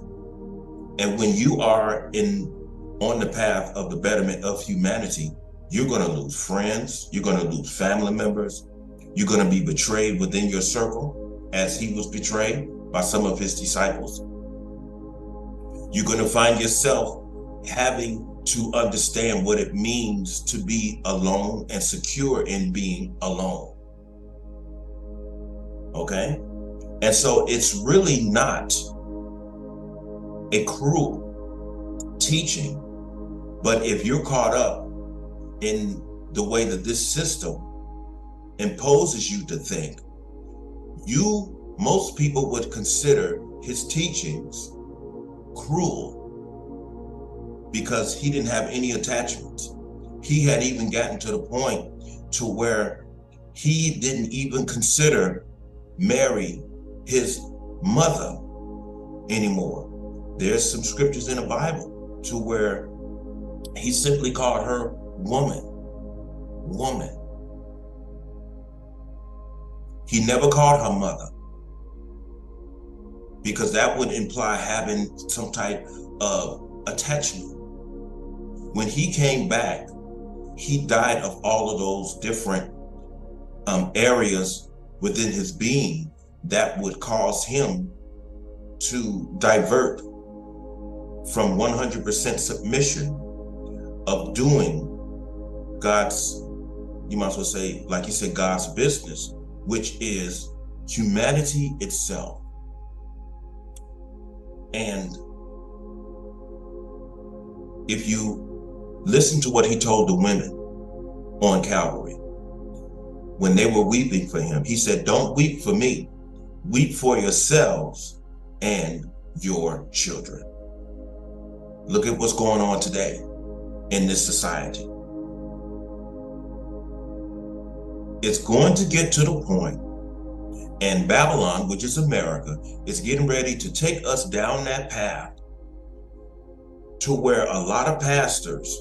And when you are on the path of the betterment of humanity, you're going to lose friends, you're going to lose family members, you're going to be betrayed within your circle, as he was betrayed by some of his disciples. You're going to find yourself having to understand what it means to be alone and secure in being alone. Okay? And so it's really not a cruel teaching, but if you're caught up in the way that this system imposes you to think, most people would consider his teachings cruel because he didn't have any attachments. He had even gotten to the point to where he didn't even consider Mary his mother anymore. There's some scriptures in the Bible to where he simply called her woman. He never called her mother, because that would imply having some type of attachment. When he came back, he died of all of those different areas within his being that would cause him to divert from 100% submission of doing God's, you might as well say, like you said, God's business, which is humanity itself. And if you listen to what he told the women on Calvary, when they were weeping for him, he said, don't weep for me, weep for yourselves and your children. Look at what's going on today in this society. It's going to get to the point, and Babylon, which is America, is getting ready to take us down that path to where a lot of pastors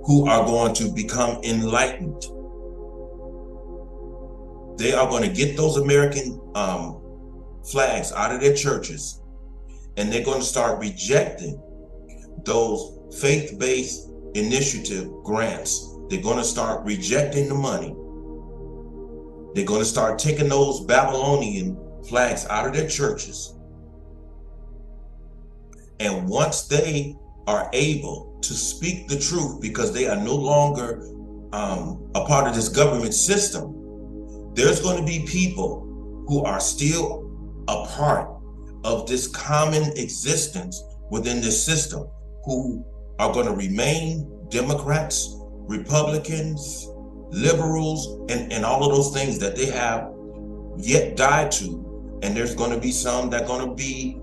who are going to become enlightened, they are going to get those American flags out of their churches, and they're going to start rejecting those faith-based initiative grants. They're going to start rejecting the money. They're going to start taking those Babylonian flags out of their churches. And once they are able to speak the truth, because they are no longer a part of this government system, there's going to be people who are still a part of this common existence within this system, who are going to remain Democrats, Republicans, liberals, and all of those things that they have yet died to. And there's going to be some that are going to be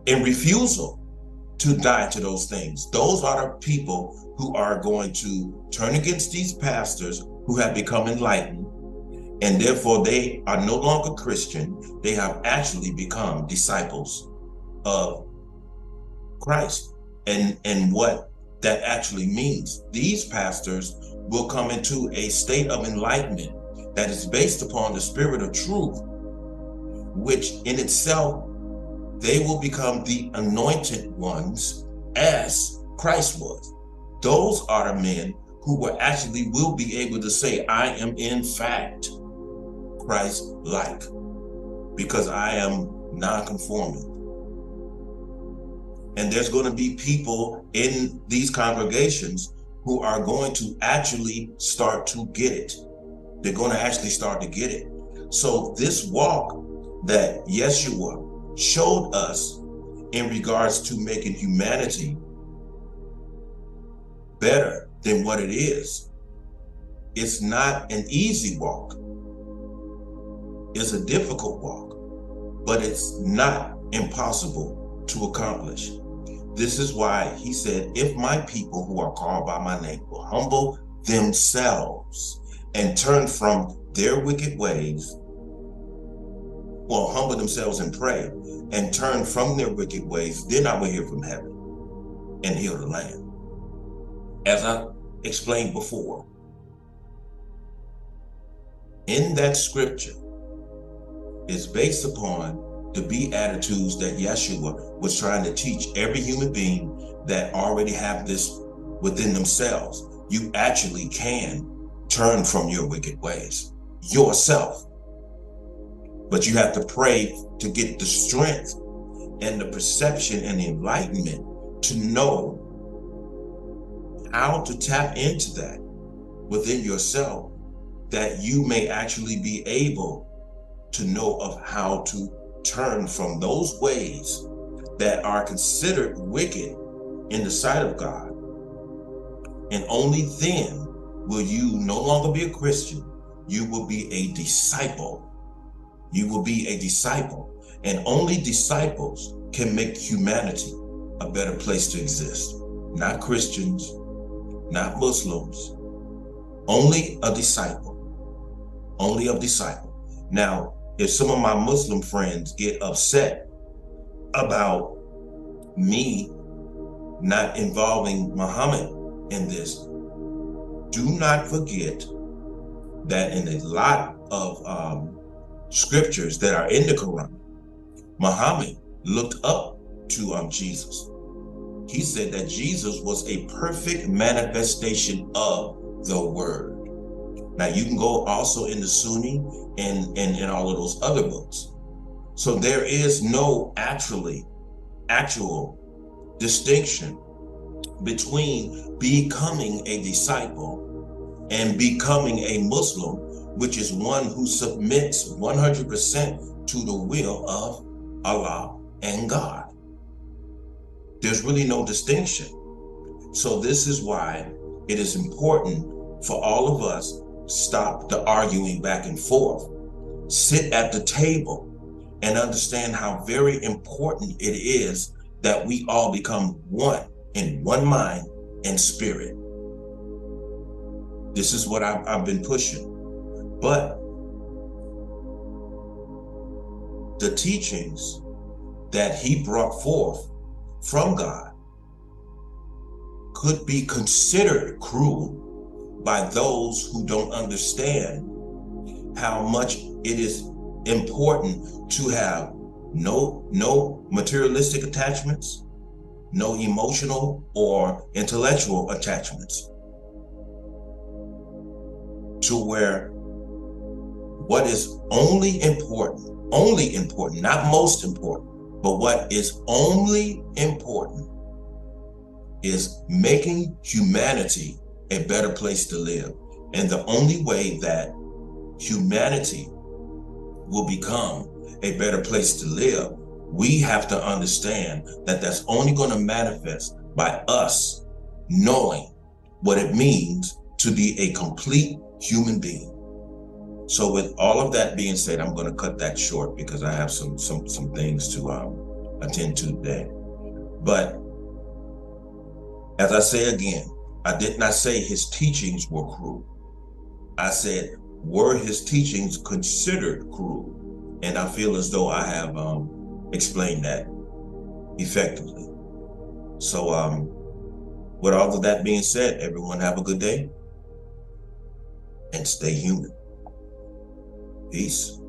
in refusal to die to those things. Those are the people who are going to turn against these pastors who have become enlightened, and therefore they are no longer Christian. They have actually become disciples of Christ, and what that actually means. These pastors will come into a state of enlightenment that is based upon the spirit of truth, which in itself, they will become the anointed ones as Christ was. Those are the men who will be able to say, I am in fact Christ-like, because I am non-conforming. And there's going to be people in these congregations who are going to actually start to get it. They're going to actually start to get it. So this walk that Yeshua showed us in regards to making humanity better than what it is, it's not an easy walk. It's a difficult walk, but it's not impossible to accomplish. This is why he said, if my people who are called by my name will humble themselves and turn from their wicked ways, well, humble themselves and pray and turn from their wicked ways, then I will hear from heaven and heal the land. As I explained before, in that scripture is based upon the Beatitudes that Yeshua was trying to teach every human being that already have this within themselves. You actually can turn from your wicked ways yourself. But you have to pray to get the strength and the perception and the enlightenment to know how to tap into that within yourself, that you may actually be able to know of how to turn from those ways that are considered wicked in the sight of God. And only then will you no longer be a Christian. You will be a disciple. You will be a disciple. And only disciples can make humanity a better place to exist. Not Christians, not Muslims. Only a disciple. Only a disciple. Now, if some of my Muslim friends get upset about me not involving Muhammad in this, do not forget that in a lot of scriptures that are in the Quran, Muhammad looked up to Jesus. He said that Jesus was a perfect manifestation of the Word. Now you can go also in the Sunni and in all of those other books. So there is no actual distinction between becoming a disciple and becoming a Muslim, which is one who submits 100% to the will of Allah and God. There's really no distinction. So this is why it is important for all of us stop the arguing back and forth. Sit at the table and understand how very important it is that we all become one in one mind and spirit. This is what I've been pushing. But the teachings that he brought forth from God could be considered cruel by those who don't understand how much it is important to have no materialistic attachments, no emotional or intellectual attachments, to where what is only important, not most important, but what is only important is making humanity a better place to live. And the only way that humanity will become a better place to live, we have to understand that that's only going to manifest by us knowing what it means to be a complete human being. So with all of that being said, I'm going to cut that short because I have some things to attend to today. But as I say again, I did not say his teachings were cruel. I said, were his teachings considered cruel? And I feel as though I have explained that effectively. So with all of that being said, everyone have a good day and stay human. Peace.